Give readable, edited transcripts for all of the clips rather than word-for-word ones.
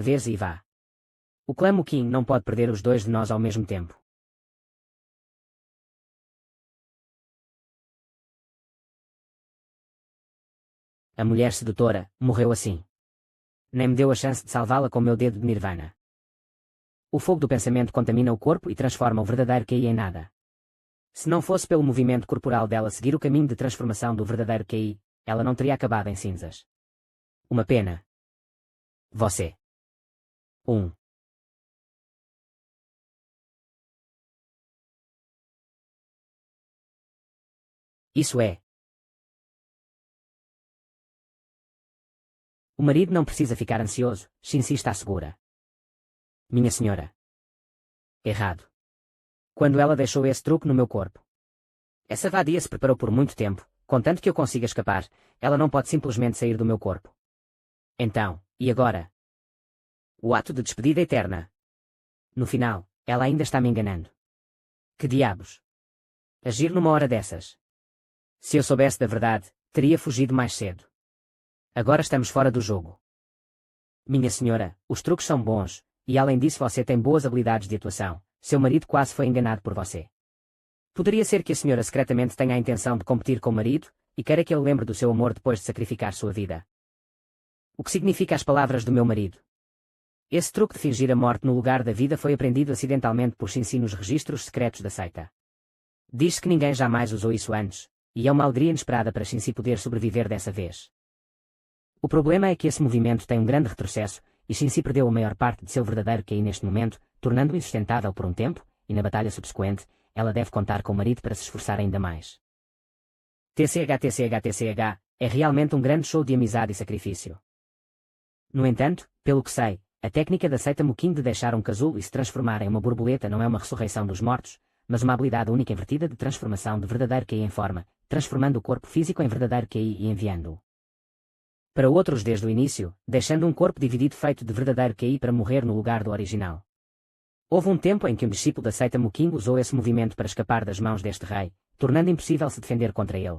vez e vá. O clã Mukin não pode perder os dois de nós ao mesmo tempo. A mulher sedutora morreu assim. Nem me deu a chance de salvá-la com meu dedo de Nirvana. O fogo do pensamento contamina o corpo e transforma o verdadeiro QI em nada. Se não fosse pelo movimento corporal dela seguir o caminho de transformação do verdadeiro QI, ela não teria acabado em cinzas. Uma pena. Você. 1. Isso é. O marido não precisa ficar ansioso, Shinsi está segura. Minha senhora. Errado. Quando ela deixou esse truque no meu corpo. Essa vadia se preparou por muito tempo, contanto que eu consiga escapar, ela não pode simplesmente sair do meu corpo. Então, e agora? O ato de despedida eterna. No final, ela ainda está me enganando. Que diabos? Agir numa hora dessas. Se eu soubesse da verdade, teria fugido mais cedo. Agora estamos fora do jogo. Minha senhora, os truques são bons, e além disso você tem boas habilidades de atuação. Seu marido quase foi enganado por você. Poderia ser que a senhora secretamente tenha a intenção de competir com o marido, e queira que ele lembre do seu amor depois de sacrificar sua vida. O que significa as palavras do meu marido? Esse truque de fingir a morte no lugar da vida foi aprendido acidentalmente por Shinsi nos registros secretos da seita. Diz que ninguém jamais usou isso antes, e é uma alegria inesperada para Shinsi poder sobreviver dessa vez. O problema é que esse movimento tem um grande retrocesso, e Shinsi perdeu a maior parte de seu verdadeiro QI neste momento, tornando-o insustentável por um tempo, e na batalha subsequente, ela deve contar com o marido para se esforçar ainda mais. TCH é realmente um grande show de amizade e sacrifício. No entanto, pelo que sei, a técnica da seita Mukin de deixar um casulo e se transformar em uma borboleta não é uma ressurreição dos mortos, mas uma habilidade única invertida de transformação de verdadeiro QI em forma, transformando o corpo físico em verdadeiro QI e enviando-o para outros desde o início, deixando um corpo dividido feito de verdadeiro QI para morrer no lugar do original. Houve um tempo em que um discípulo da seita Mukin usou esse movimento para escapar das mãos deste rei, tornando impossível se defender contra ele.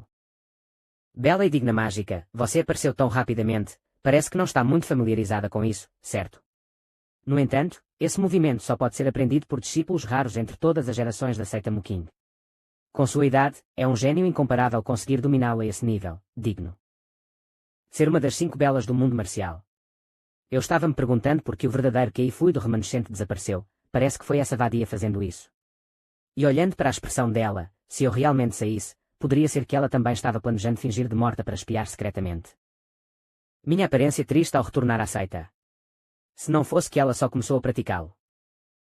Bela e digna mágica, você apareceu tão rapidamente, parece que não está muito familiarizada com isso, certo? No entanto, esse movimento só pode ser aprendido por discípulos raros entre todas as gerações da seita Mukin. Com sua idade, é um gênio incomparável conseguir dominá-lo a esse nível, digno. Ser uma das 5 belas do mundo marcial. Eu estava me perguntando por que o verdadeiro QI fluido remanescente desapareceu, parece que foi essa vadia fazendo isso. E olhando para a expressão dela, se eu realmente saísse, poderia ser que ela também estava planejando fingir de morta para espiar secretamente. Minha aparência triste ao retornar à seita. Se não fosse que ela só começou a praticá-lo.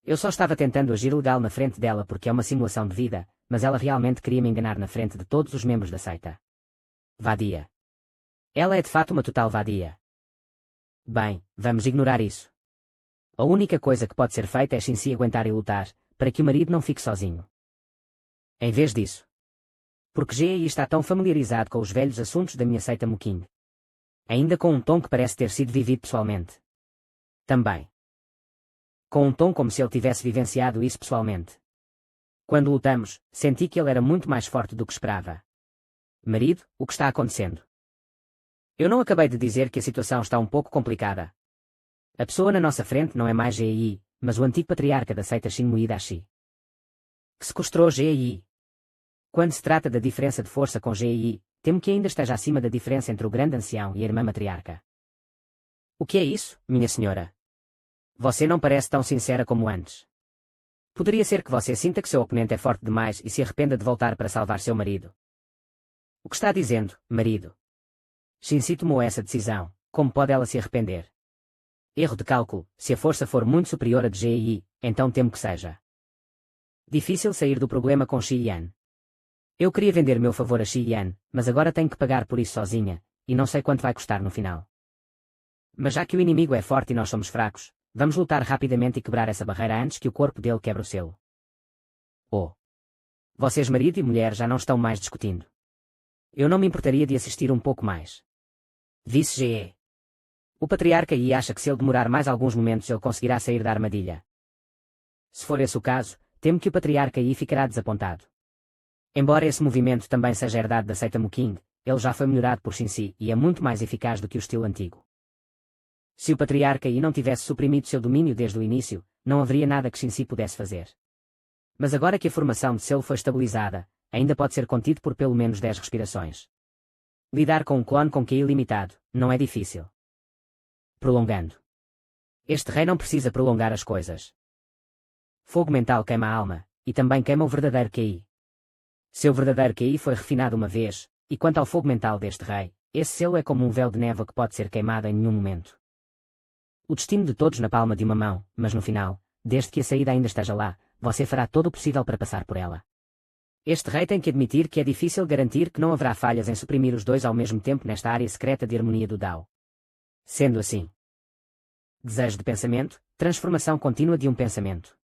Eu só estava tentando agir legal na frente dela porque é uma simulação de vida, mas ela realmente queria me enganar na frente de todos os membros da seita. Vadia. Ela é de fato uma total vadia. Bem, vamos ignorar isso. A única coisa que pode ser feita é Shinsi aguentar e lutar, para que o marido não fique sozinho. Em vez disso. Porque Gei está tão familiarizado com os velhos assuntos da minha seita Mukin. Ainda com um tom que parece ter sido vivido pessoalmente. Também. Com um tom como se ele tivesse vivenciado isso pessoalmente. Quando lutamos, senti que ele era muito mais forte do que esperava. Marido, o que está acontecendo? Eu não acabei de dizer que a situação está um pouco complicada. A pessoa na nossa frente não é mais Gei, mas o antigo patriarca da seita Shinmui Dashi. Que sequestrou Gei. Quando se trata da diferença de força com Gei, temo que ainda esteja acima da diferença entre o grande ancião e a irmã matriarca. O que é isso, minha senhora? Você não parece tão sincera como antes. Poderia ser que você sinta que seu oponente é forte demais e se arrependa de voltar para salvar seu marido. O que está dizendo, marido? Shinsi tomou essa decisão, como pode ela se arrepender? Erro de cálculo, se a força for muito superior a de Gei, então temo que seja difícil sair do problema com Xiyan. Eu queria vender meu favor a Xiyan, mas agora tenho que pagar por isso sozinha, e não sei quanto vai custar no final. Mas já que o inimigo é forte e nós somos fracos, vamos lutar rapidamente e quebrar essa barreira antes que o corpo dele quebre o selo. Oh! Vocês marido e mulher já não estão mais discutindo. Eu não me importaria de assistir um pouco mais. Disse Ge. O patriarca Yi acha que se ele demorar mais alguns momentos ele conseguirá sair da armadilha. Se for esse o caso, temo que o patriarca Yi ficará desapontado. Embora esse movimento também seja herdade da seita Mukin, ele já foi melhorado por Shinsi e é muito mais eficaz do que o estilo antigo. Se o patriarca Yi não tivesse suprimido seu domínio desde o início, não haveria nada que Shinzi pudesse fazer. Mas agora que a formação de selo foi estabilizada, ainda pode ser contido por pelo menos 10 respirações. Lidar com um clone com QI limitado não é difícil. Prolongando. Este rei não precisa prolongar as coisas. Fogo mental queima a alma, e também queima o verdadeiro QI. Seu verdadeiro QI foi refinado uma vez, e quanto ao fogo mental deste rei, esse selo é como um véu de névoa que pode ser queimado em nenhum momento. O destino de todos na palma de uma mão, mas no final, desde que a saída ainda esteja lá, você fará todo o possível para passar por ela. Este rei tem que admitir que é difícil garantir que não haverá falhas em suprimir os dois ao mesmo tempo nesta área secreta de harmonia do Dao. Sendo assim, desejo de pensamento, transformação contínua de um pensamento.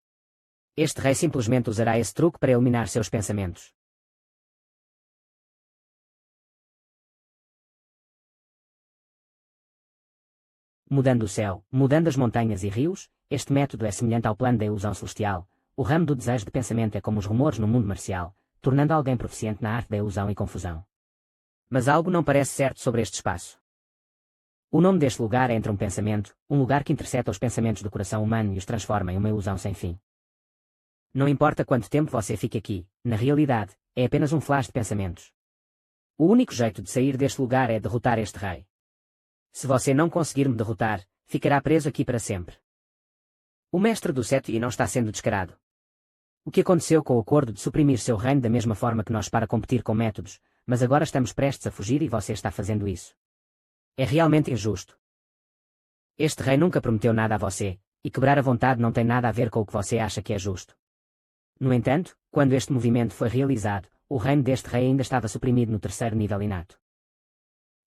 Este rei simplesmente usará esse truque para eliminar seus pensamentos. Mudando o céu, mudando as montanhas e rios, este método é semelhante ao plano da ilusão celestial. O ramo do desejo de pensamento é como os rumores no mundo marcial, tornando alguém proficiente na arte da ilusão e confusão. Mas algo não parece certo sobre este espaço. O nome deste lugar é entre um pensamento, um lugar que intercepta os pensamentos do coração humano e os transforma em uma ilusão sem fim. Não importa quanto tempo você fique aqui, na realidade, é apenas um flash de pensamentos. O único jeito de sair deste lugar é derrotar este rei. Se você não conseguir me derrotar, ficará preso aqui para sempre. O mestre do 7 não está sendo descarado. O que aconteceu com o acordo de suprimir seu reino da mesma forma que nós para competir com métodos, mas agora estamos prestes a fugir e você está fazendo isso. É realmente injusto. Este rei nunca prometeu nada a você, e quebrar a vontade não tem nada a ver com o que você acha que é justo. No entanto, quando este movimento foi realizado, o reino deste rei ainda estava suprimido no terceiro nível inato.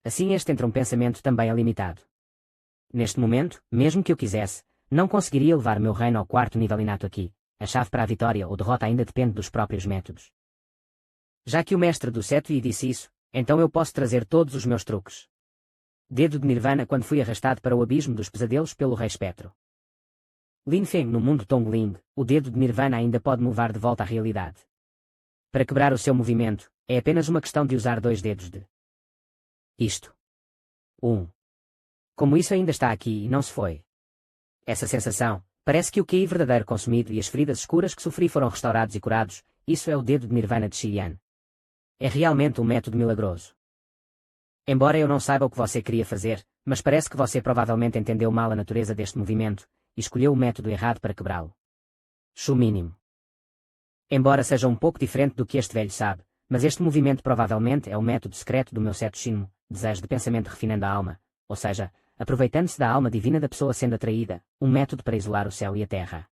Assim este entre um pensamento também é limitado. Neste momento, mesmo que eu quisesse, não conseguiria levar meu reino ao quarto nível inato aqui. A chave para a vitória ou derrota ainda depende dos próprios métodos. Já que o mestre do 7 disse isso, então eu posso trazer todos os meus truques. Dedo de Nirvana quando fui arrastado para o abismo dos pesadelos pelo Rei Espectro. Lin Feng no mundo Tongling, o dedo de Nirvana ainda pode me levar de volta à realidade. Para quebrar o seu movimento, é apenas uma questão de usar 2 dedos de isto. 1. Como isso ainda está aqui e não se foi. Essa sensação, parece que o QI verdadeiro consumido e as feridas escuras que sofri foram restaurados e curados, isso é o dedo de Nirvana de Xiyan. É realmente um método milagroso. Embora eu não saiba o que você queria fazer, mas parece que você provavelmente entendeu mal a natureza deste movimento, e escolheu o método errado para quebrá-lo. Shu mínimo. Embora seja um pouco diferente do que este velho sabe, mas este movimento provavelmente é o método secreto do meu Seto Shinmo, desejo de pensamento refinando a alma, ou seja, aproveitando-se da alma divina da pessoa sendo atraída, um método para isolar o céu e a terra.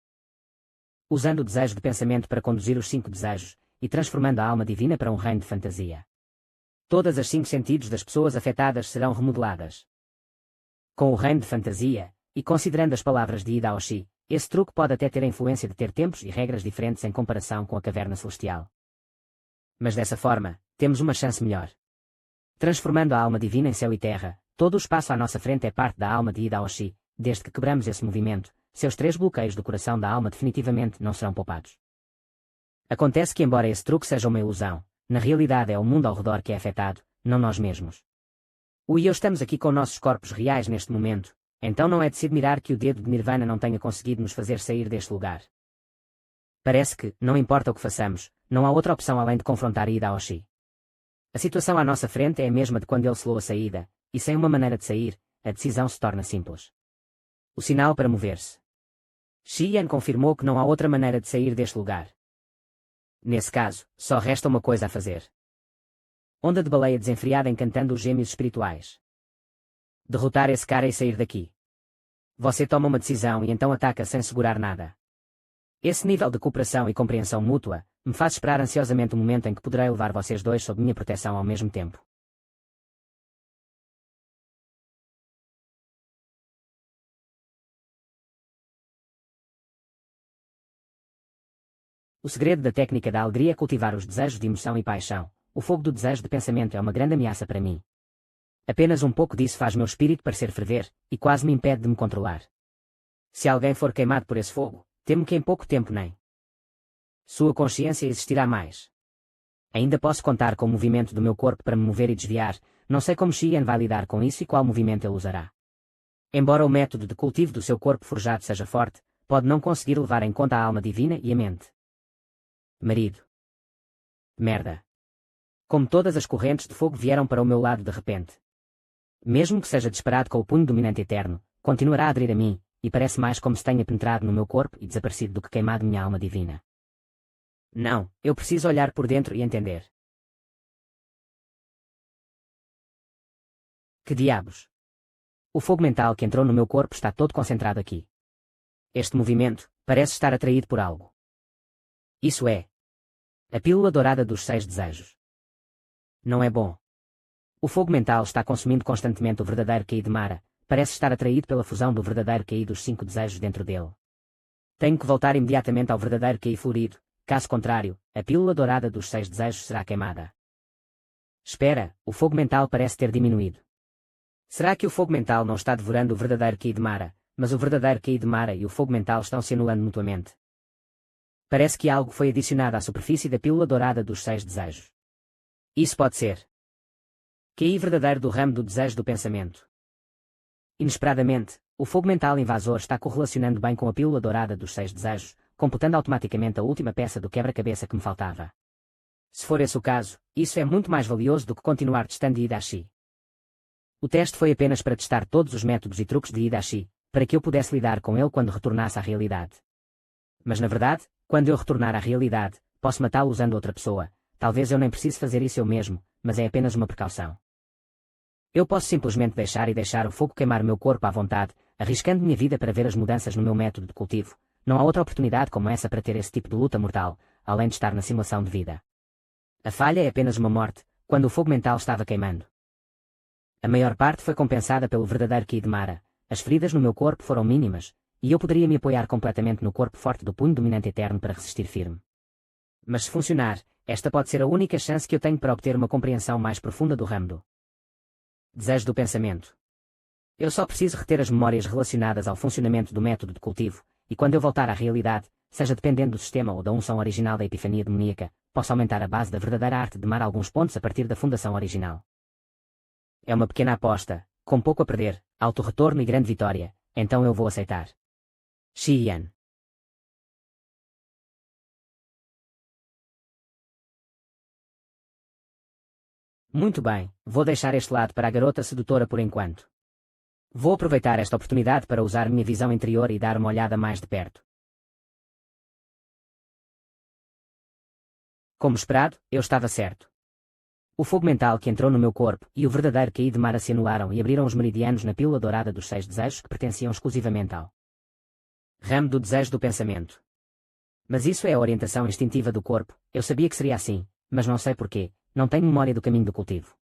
Usando o desejo de pensamento para conduzir os 5 desejos, e transformando a alma divina para um reino de fantasia. Todas as 5 sentidos das pessoas afetadas serão remodeladas. Com o reino de fantasia, e considerando as palavras de Ida Aoshi, esse truque pode até ter a influência de ter tempos e regras diferentes em comparação com a caverna celestial. Mas dessa forma, temos uma chance melhor. Transformando a alma divina em céu e terra, todo o espaço à nossa frente é parte da alma de Ida Aoshi. Desde que quebramos esse movimento, seus 3 bloqueios do coração da alma definitivamente não serão poupados. Acontece que embora esse truque seja uma ilusão, na realidade é o mundo ao redor que é afetado, não nós mesmos. O e eu estamos aqui com nossos corpos reais neste momento, então não é de se admirar que o dedo de Nirvana não tenha conseguido nos fazer sair deste lugar. Parece que, não importa o que façamos, não há outra opção além de confrontar Ida Aoshi. A situação à nossa frente é a mesma de quando ele selou a saída, e sem uma maneira de sair, a decisão se torna simples. O sinal para mover-se. Xiyan confirmou que não há outra maneira de sair deste lugar. Nesse caso, só resta uma coisa a fazer. Onda de baleia desenfreada encantando os gêmeos espirituais. Derrotar esse cara e sair daqui. Você toma uma decisão e então ataca sem segurar nada. Esse nível de cooperação e compreensão mútua me faz esperar ansiosamente o momento em que poderei levar vocês dois sob minha proteção ao mesmo tempo. O segredo da técnica da alegria é cultivar os desejos de emoção e paixão. O fogo do desejo de pensamento é uma grande ameaça para mim. Apenas um pouco disso faz meu espírito parecer ferver, e quase me impede de me controlar. Se alguém for queimado por esse fogo, temo que em pouco tempo nem sua consciência existirá mais. Ainda posso contar com o movimento do meu corpo para me mover e desviar, não sei como Xiyan vai lidar com isso e qual movimento ele usará. Embora o método de cultivo do seu corpo forjado seja forte, pode não conseguir levar em conta a alma divina e a mente. Marido. Merda. Como todas as correntes de fogo vieram para o meu lado de repente. Mesmo que seja disparado com o punho dominante eterno, continuará a aderir a mim, e parece mais como se tenha penetrado no meu corpo e desaparecido do que queimado minha alma divina. Não, eu preciso olhar por dentro e entender. Que diabos? O fogo mental que entrou no meu corpo está todo concentrado aqui. Este movimento parece estar atraído por algo. Isso é a pílula dourada dos 6 desejos. Não é bom. O fogo mental está consumindo constantemente o verdadeiro Ki de Mara, parece estar atraído pela fusão do verdadeiro Ki dos 5 desejos dentro dele. Tenho que voltar imediatamente ao verdadeiro Ki florido, caso contrário, a pílula dourada dos 6 desejos será queimada. Espera, o fogo mental parece ter diminuído. Será que o fogo mental não está devorando o verdadeiro Ki de Mara, mas o verdadeiro Ki de Mara e o fogo mental estão se anulando mutuamente? Parece que algo foi adicionado à superfície da pílula dourada dos 6 desejos. Isso pode ser Ki verdadeiro do ramo do desejo do pensamento. Inesperadamente, o fogo mental invasor está correlacionando bem com a pílula dourada dos 6 desejos, completando automaticamente a última peça do quebra-cabeça que me faltava. Se for esse o caso, isso é muito mais valioso do que continuar testando Idashi. O teste foi apenas para testar todos os métodos e truques de Idashi, para que eu pudesse lidar com ele quando retornasse à realidade. Mas na verdade, quando eu retornar à realidade, posso matá-lo usando outra pessoa. Talvez eu nem precise fazer isso eu mesmo, mas é apenas uma precaução. Eu posso simplesmente deixar o fogo queimar meu corpo à vontade, arriscando minha vida para ver as mudanças no meu método de cultivo. Não há outra oportunidade como essa para ter esse tipo de luta mortal, além de estar na simulação de vida. A falha é apenas uma morte, quando o fogo mental estava queimando. A maior parte foi compensada pelo verdadeiro Ki de Mara. As feridas no meu corpo foram mínimas, e eu poderia me apoiar completamente no corpo forte do punho dominante eterno para resistir firme. Mas se funcionar, esta pode ser a única chance que eu tenho para obter uma compreensão mais profunda do ramo do desejo do pensamento. Eu só preciso reter as memórias relacionadas ao funcionamento do método de cultivo, e quando eu voltar à realidade, seja dependendo do sistema ou da unção original da epifania demoníaca, posso aumentar a base da verdadeira arte de mar alguns pontos a partir da fundação original. É uma pequena aposta, com pouco a perder, alto retorno e grande vitória, então eu vou aceitar. Xiyan. Muito bem, vou deixar este lado para a garota sedutora por enquanto. Vou aproveitar esta oportunidade para usar minha visão interior e dar uma olhada mais de perto. Como esperado, eu estava certo. O fogo mental que entrou no meu corpo e o verdadeiro Ki de Mara se anularam e abriram os meridianos na pílula dourada dos 6 desejos que pertenciam exclusivamente ao ramo do desejo do pensamento. Mas isso é a orientação instintiva do corpo, eu sabia que seria assim, mas não sei porquê, não tenho memória do caminho do cultivo.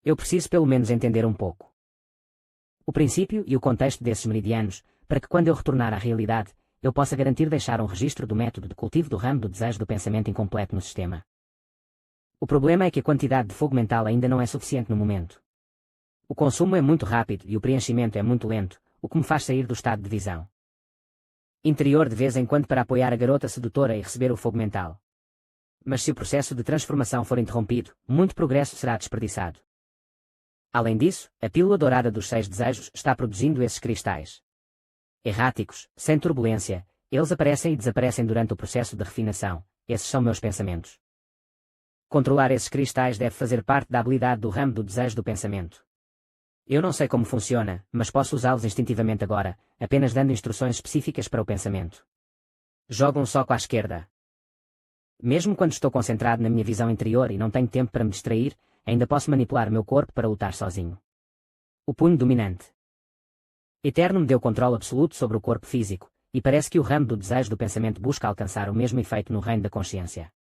Eu preciso pelo menos entender um pouco o princípio e o contexto desses meridianos, para que quando eu retornar à realidade, eu possa garantir deixar um registro do método de cultivo do ramo do desejo do pensamento incompleto no sistema. O problema é que a quantidade de fogo mental ainda não é suficiente no momento. O consumo é muito rápido e o preenchimento é muito lento, o que me faz sair do estado de visão interior de vez em quando para apoiar a garota sedutora e receber o fogo mental. Mas se o processo de transformação for interrompido, muito progresso será desperdiçado. Além disso, a pílula dourada dos 6 desejos está produzindo esses cristais erráticos, sem turbulência, eles aparecem e desaparecem durante o processo de refinação, esses são meus pensamentos. Controlar esses cristais deve fazer parte da habilidade do ramo do desejo do pensamento. Eu não sei como funciona, mas posso usá-los instintivamente agora, apenas dando instruções específicas para o pensamento. Jogo um soco à esquerda. Mesmo quando estou concentrado na minha visão interior e não tenho tempo para me distrair, ainda posso manipular meu corpo para lutar sozinho. O punho dominante eterno me deu controle absoluto sobre o corpo físico, e parece que o ramo do desejo do pensamento busca alcançar o mesmo efeito no reino da consciência.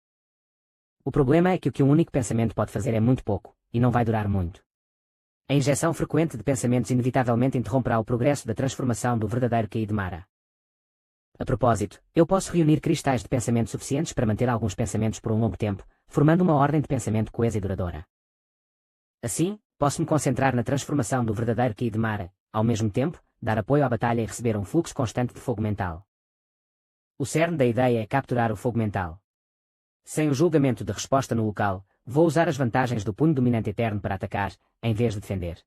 O problema é que o que um único pensamento pode fazer é muito pouco, e não vai durar muito. A injeção frequente de pensamentos inevitavelmente interromperá o progresso da transformação do verdadeiro Ki de Mara. A propósito, eu posso reunir cristais de pensamento suficientes para manter alguns pensamentos por um longo tempo, formando uma ordem de pensamento coesa e duradoura. Assim, posso me concentrar na transformação do verdadeiro Ki de Mara, ao mesmo tempo, dar apoio à batalha e receber um fluxo constante de fogo mental. O cerne da ideia é capturar o fogo mental. Sem o julgamento de resposta no local, vou usar as vantagens do punho dominante eterno para atacar, em vez de defender.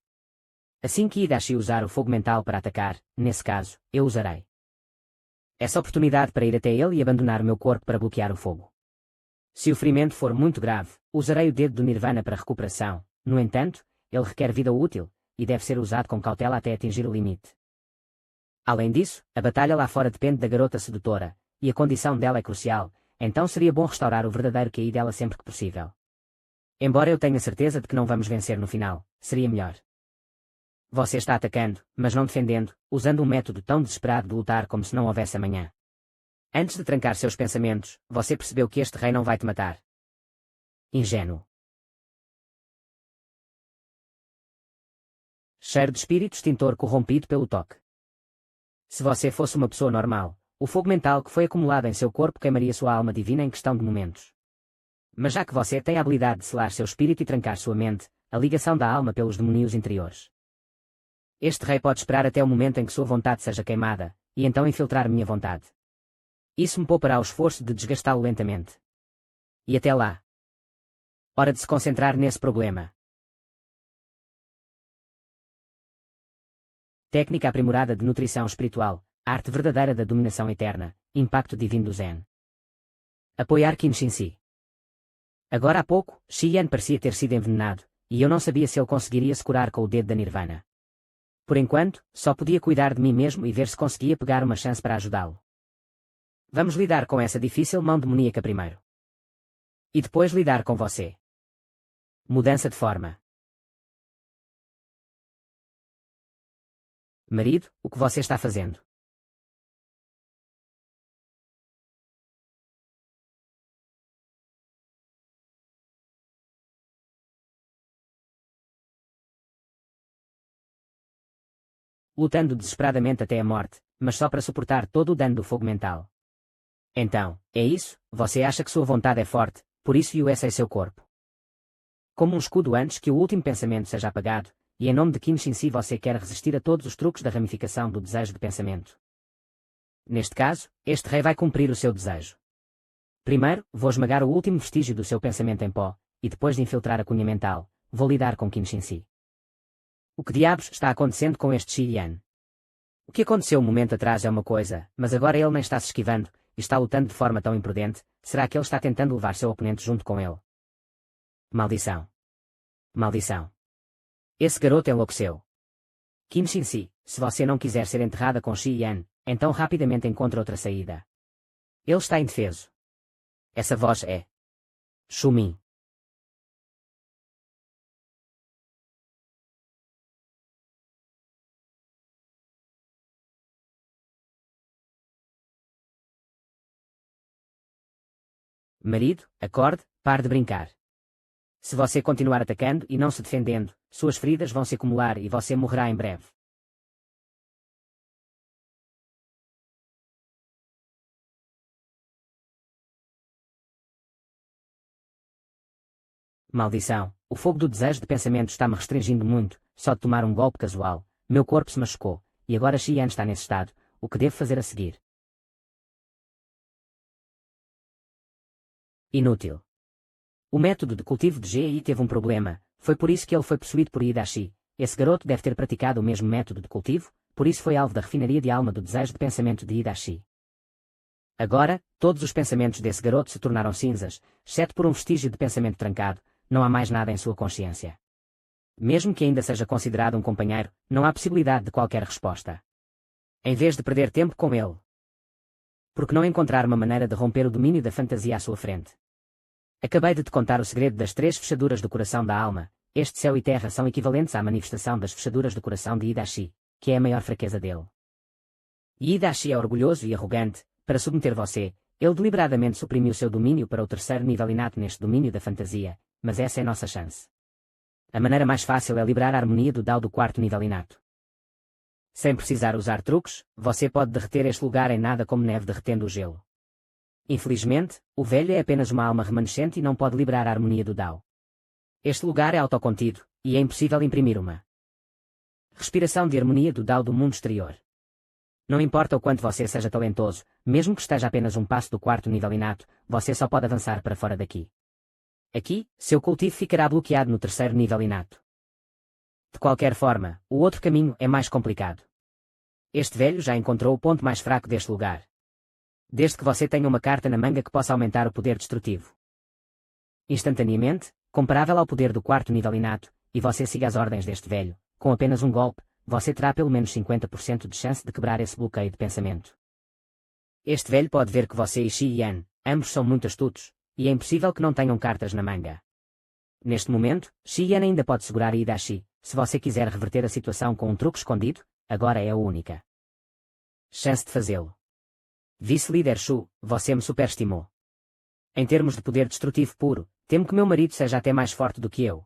Assim que Hidashi usar o fogo mental para atacar, nesse caso, eu usarei essa oportunidade para ir até ele e abandonar o meu corpo para bloquear o fogo. Se o ferimento for muito grave, usarei o dedo do Nirvana para recuperação. No entanto, ele requer vida útil, e deve ser usado com cautela até atingir o limite. Além disso, a batalha lá fora depende da garota sedutora, e a condição dela é crucial, então seria bom restaurar o verdadeiro QI dela sempre que possível. Embora eu tenha certeza de que não vamos vencer no final, seria melhor. Você está atacando, mas não defendendo, usando um método tão desesperado de lutar como se não houvesse amanhã. Antes de trancar seus pensamentos, você percebeu que este rei não vai te matar. Ingênuo. Cheiro de espírito extintor corrompido pelo toque. Se você fosse uma pessoa normal, o fogo mental que foi acumulado em seu corpo queimaria sua alma divina em questão de momentos. Mas já que você tem a habilidade de selar seu espírito e trancar sua mente, a ligação da alma pelos demónios interiores. Este rei pode esperar até o momento em que sua vontade seja queimada, e então infiltrar minha vontade. Isso me poupará o esforço de desgastá-lo lentamente. E até lá. Hora de se concentrar nesse problema. Técnica aprimorada de nutrição espiritual, arte verdadeira da dominação eterna, impacto divino do Zen. Apoiar Kinshin-si. Agora há pouco, Xian parecia ter sido envenenado, e eu não sabia se ele conseguiria se curar com o dedo da Nirvana. Por enquanto, só podia cuidar de mim mesmo e ver se conseguia pegar uma chance para ajudá-lo. Vamos lidar com essa difícil mão demoníaca primeiro. E depois lidar com você. Mudança de forma. Marido, o que você está fazendo? Lutando desesperadamente até a morte, mas só para suportar todo o dano do fogo mental. Então, é isso, você acha que sua vontade é forte, por isso USA é seu corpo. Como um escudo antes que o último pensamento seja apagado, e em nome de Kinshin-si você quer resistir a todos os truques da ramificação do desejo de pensamento. Neste caso, este rei vai cumprir o seu desejo. Primeiro, vou esmagar o último vestígio do seu pensamento em pó, e depois de infiltrar a cunha mental, vou lidar com Kinshin-si. O que diabos está acontecendo com este Xian? O que aconteceu um momento atrás é uma coisa, mas agora ele nem está se esquivando, e está lutando de forma tão imprudente, será que ele está tentando levar seu oponente junto com ele? Maldição. Maldição. Esse garoto enlouqueceu. Kinshin-si, se você não quiser ser enterrada com Xian, então rapidamente encontre outra saída. Ele está indefeso. Essa voz é Shumin. Marido, acorde, pare de brincar. Se você continuar atacando e não se defendendo, suas feridas vão se acumular e você morrerá em breve. Maldição, o fogo do desejo de pensamento está me restringindo muito, só de tomar um golpe casual, meu corpo se machucou, e agora Xian está nesse estado, o que devo fazer a seguir? Inútil. O método de cultivo de GI teve um problema, foi por isso que ele foi possuído por Hidashi. Esse garoto deve ter praticado o mesmo método de cultivo, por isso foi alvo da refinaria de alma do desejo de pensamento de Hidashi. Agora, todos os pensamentos desse garoto se tornaram cinzas, exceto por um vestígio de pensamento trancado, não há mais nada em sua consciência. Mesmo que ainda seja considerado um companheiro, não há possibilidade de qualquer resposta. Em vez de perder tempo com ele. Por que não encontrar uma maneira de romper o domínio da fantasia à sua frente? Acabei de te contar o segredo das 3 fechaduras do coração da alma. Este céu e terra são equivalentes à manifestação das fechaduras do coração de Hidashi, que é a maior fraqueza dele. E Hidashi é orgulhoso e arrogante, para submeter você, ele deliberadamente suprimiu seu domínio para o 3º nível inato neste domínio da fantasia, mas essa é nossa chance. A maneira mais fácil é liberar a harmonia do Dao do 4º nível inato. Sem precisar usar truques, você pode derreter este lugar em nada como neve derretendo o gelo. Infelizmente, o velho é apenas uma alma remanescente e não pode liberar a harmonia do Dao. Este lugar é autocontido, e é impossível imprimir uma respiração de harmonia do Dao do mundo exterior. Não importa o quanto você seja talentoso, mesmo que esteja apenas um passo do 4º nível inato, você só pode avançar para fora daqui. Aqui, seu cultivo ficará bloqueado no 3º nível inato. De qualquer forma, o outro caminho é mais complicado. Este velho já encontrou o ponto mais fraco deste lugar. Desde que você tenha uma carta na manga que possa aumentar o poder destrutivo instantaneamente, comparável ao poder do quarto nível inato, e você siga as ordens deste velho, com apenas um golpe, você terá pelo menos 50% de chance de quebrar esse bloqueio de pensamento. Este velho pode ver que você e Xi Yan, ambos são muito astutos, e é impossível que não tenham cartas na manga. Neste momento, Xi Yan ainda pode segurar a Ida-Shi. Se você quiser reverter a situação com um truque escondido, agora é a única chance de fazê-lo. Vice-líder Shu, você me superestimou. Em termos de poder destrutivo puro, temo que meu marido seja até mais forte do que eu.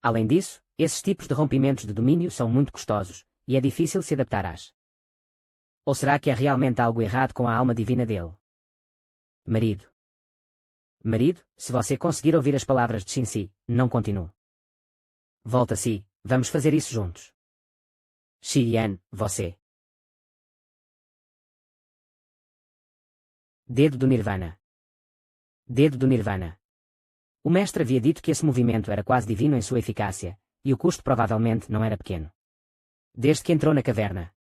Além disso, esses tipos de rompimentos de domínio são muito custosos, e é difícil se adaptar às. Ou será que há realmente algo errado com a alma divina dele? Marido. Marido, se você conseguir ouvir as palavras de Shinsi, não continue. Volta-se, vamos fazer isso juntos. Xi Yan, você. Dedo do Nirvana. Dedo do Nirvana. O mestre havia dito que esse movimento era quase divino em sua eficácia, e o custo provavelmente não era pequeno. Desde que entrou na caverna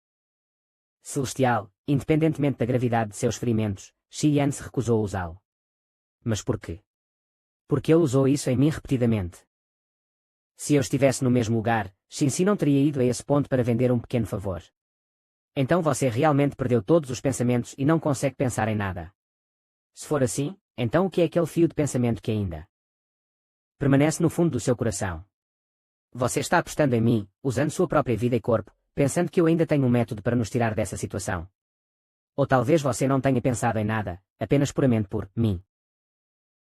celestial, independentemente da gravidade de seus ferimentos, Xi Yan se recusou a usá-lo. Mas por quê? Porque ele usou isso em mim repetidamente. Se eu estivesse no mesmo lugar, Shinsi não teria ido a esse ponto para vender um pequeno favor. Então você realmente perdeu todos os pensamentos e não consegue pensar em nada. Se for assim, então o que é aquele fio de pensamento que ainda permanece no fundo do seu coração? Você está apostando em mim, usando sua própria vida e corpo, pensando que eu ainda tenho um método para nos tirar dessa situação. Ou talvez você não tenha pensado em nada, apenas puramente por mim.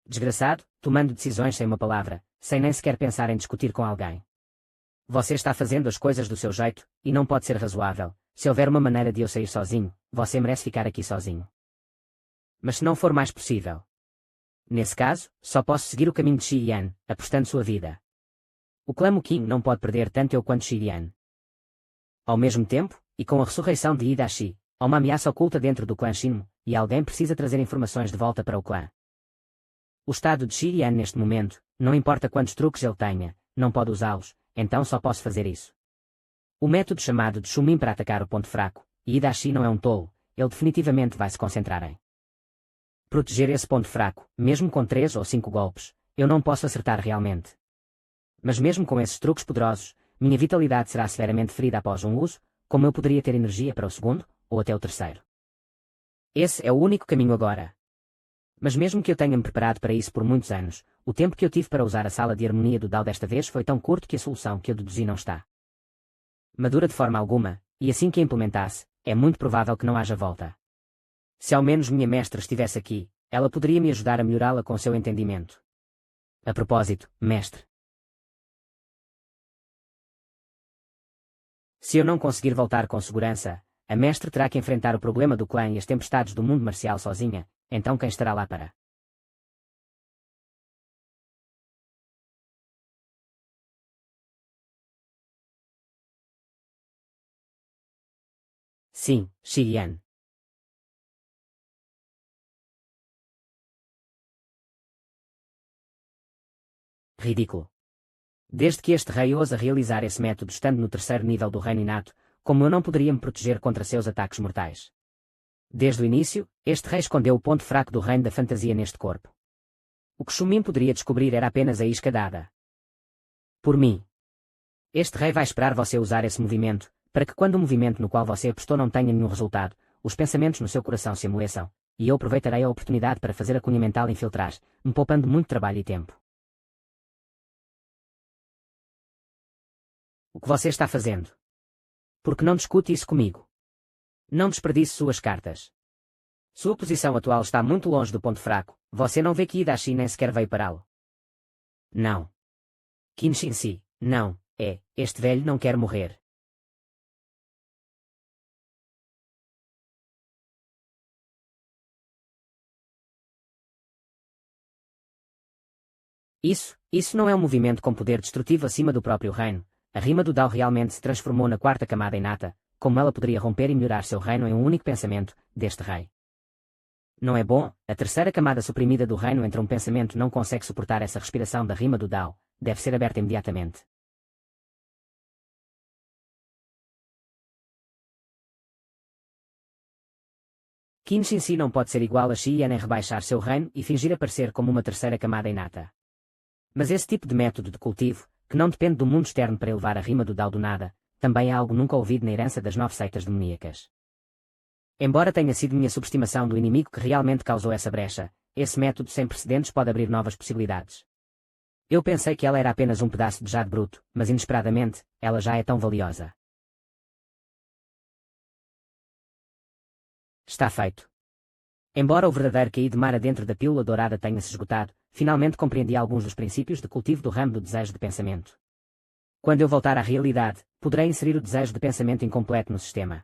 Desgraçado, tomando decisões sem uma palavra, sem nem sequer pensar em discutir com alguém. Você está fazendo as coisas do seu jeito, e não pode ser razoável. Se houver uma maneira de eu sair sozinho, você merece ficar aqui sozinho. Mas se não for mais possível. Nesse caso, só posso seguir o caminho de Xi Yan, apostando sua vida. O clã Muqin não pode perder tanto eu quanto Xi Yan. Ao mesmo tempo, e com a ressurreição de Ida-Shi, há uma ameaça oculta dentro do clã Shinmu, e alguém precisa trazer informações de volta para o clã. O estado de Xi Yan neste momento, não importa quantos truques ele tenha, não pode usá-los, então só posso fazer isso. O método chamado de Shumin para atacar o ponto fraco, e Ida-Shi não é um tolo, ele definitivamente vai se concentrar em proteger esse ponto fraco, mesmo com 3 ou 5 golpes, eu não posso acertar realmente. Mas mesmo com esses truques poderosos, minha vitalidade será severamente ferida após um uso, como eu poderia ter energia para o segundo, ou até o terceiro. Esse é o único caminho agora. Mas mesmo que eu tenha me preparado para isso por muitos anos, o tempo que eu tive para usar a sala de harmonia do Dao desta vez foi tão curto que a solução que eu deduzi não está madura de forma alguma, e assim que a implementasse, é muito provável que não haja volta. Se ao menos minha mestra estivesse aqui, ela poderia me ajudar a melhorá-la com seu entendimento. A propósito, mestre. Se eu não conseguir voltar com segurança, a mestre terá que enfrentar o problema do clã e as tempestades do mundo marcial sozinha, então quem estará lá para? Sim, Xi Yan. Ridículo. Desde que este rei ousa realizar esse método estando no terceiro nível do reino inato, como eu não poderia me proteger contra seus ataques mortais? Desde o início, este rei escondeu o ponto fraco do reino da fantasia neste corpo. O que Shumin poderia descobrir era apenas a isca dada por mim. Este rei vai esperar você usar esse movimento, para que quando o movimento no qual você apostou não tenha nenhum resultado, os pensamentos no seu coração se amoleçam, e eu aproveitarei a oportunidade para fazer a cunha mental infiltrar, me poupando muito trabalho e tempo. O que você está fazendo? Por que não discute isso comigo? Não desperdice suas cartas. Sua posição atual está muito longe do ponto fraco, você não vê que Ida-Shi nem sequer veio pará-lo. Não. Qin Shinsi, não, este velho não quer morrer. Isso não é um movimento com poder destrutivo acima do próprio reino. A rima do Dao realmente se transformou na quarta camada inata, como ela poderia romper e melhorar seu reino em um único pensamento, deste rei. Não é bom, a terceira camada suprimida do reino entre um pensamento não consegue suportar essa respiração da rima do Dao, deve ser aberta imediatamente. Qin Shinsi não pode ser igual a Shi Yan em rebaixar seu reino e fingir aparecer como uma terceira camada inata. Mas esse tipo de método de cultivo, que não depende do mundo externo para elevar a rima do Dao do nada, também é algo nunca ouvido na herança das 9 seitas demoníacas. Embora tenha sido minha subestimação do inimigo que realmente causou essa brecha, esse método sem precedentes pode abrir novas possibilidades. Eu pensei que ela era apenas um pedaço de jade bruto, mas inesperadamente, ela já é tão valiosa. Está feito. Embora o verdadeiro QI de Mara dentro da pílula dourada tenha se esgotado, finalmente compreendi alguns dos princípios de cultivo do ramo do desejo de pensamento. Quando eu voltar à realidade, poderei inserir o desejo de pensamento incompleto no sistema.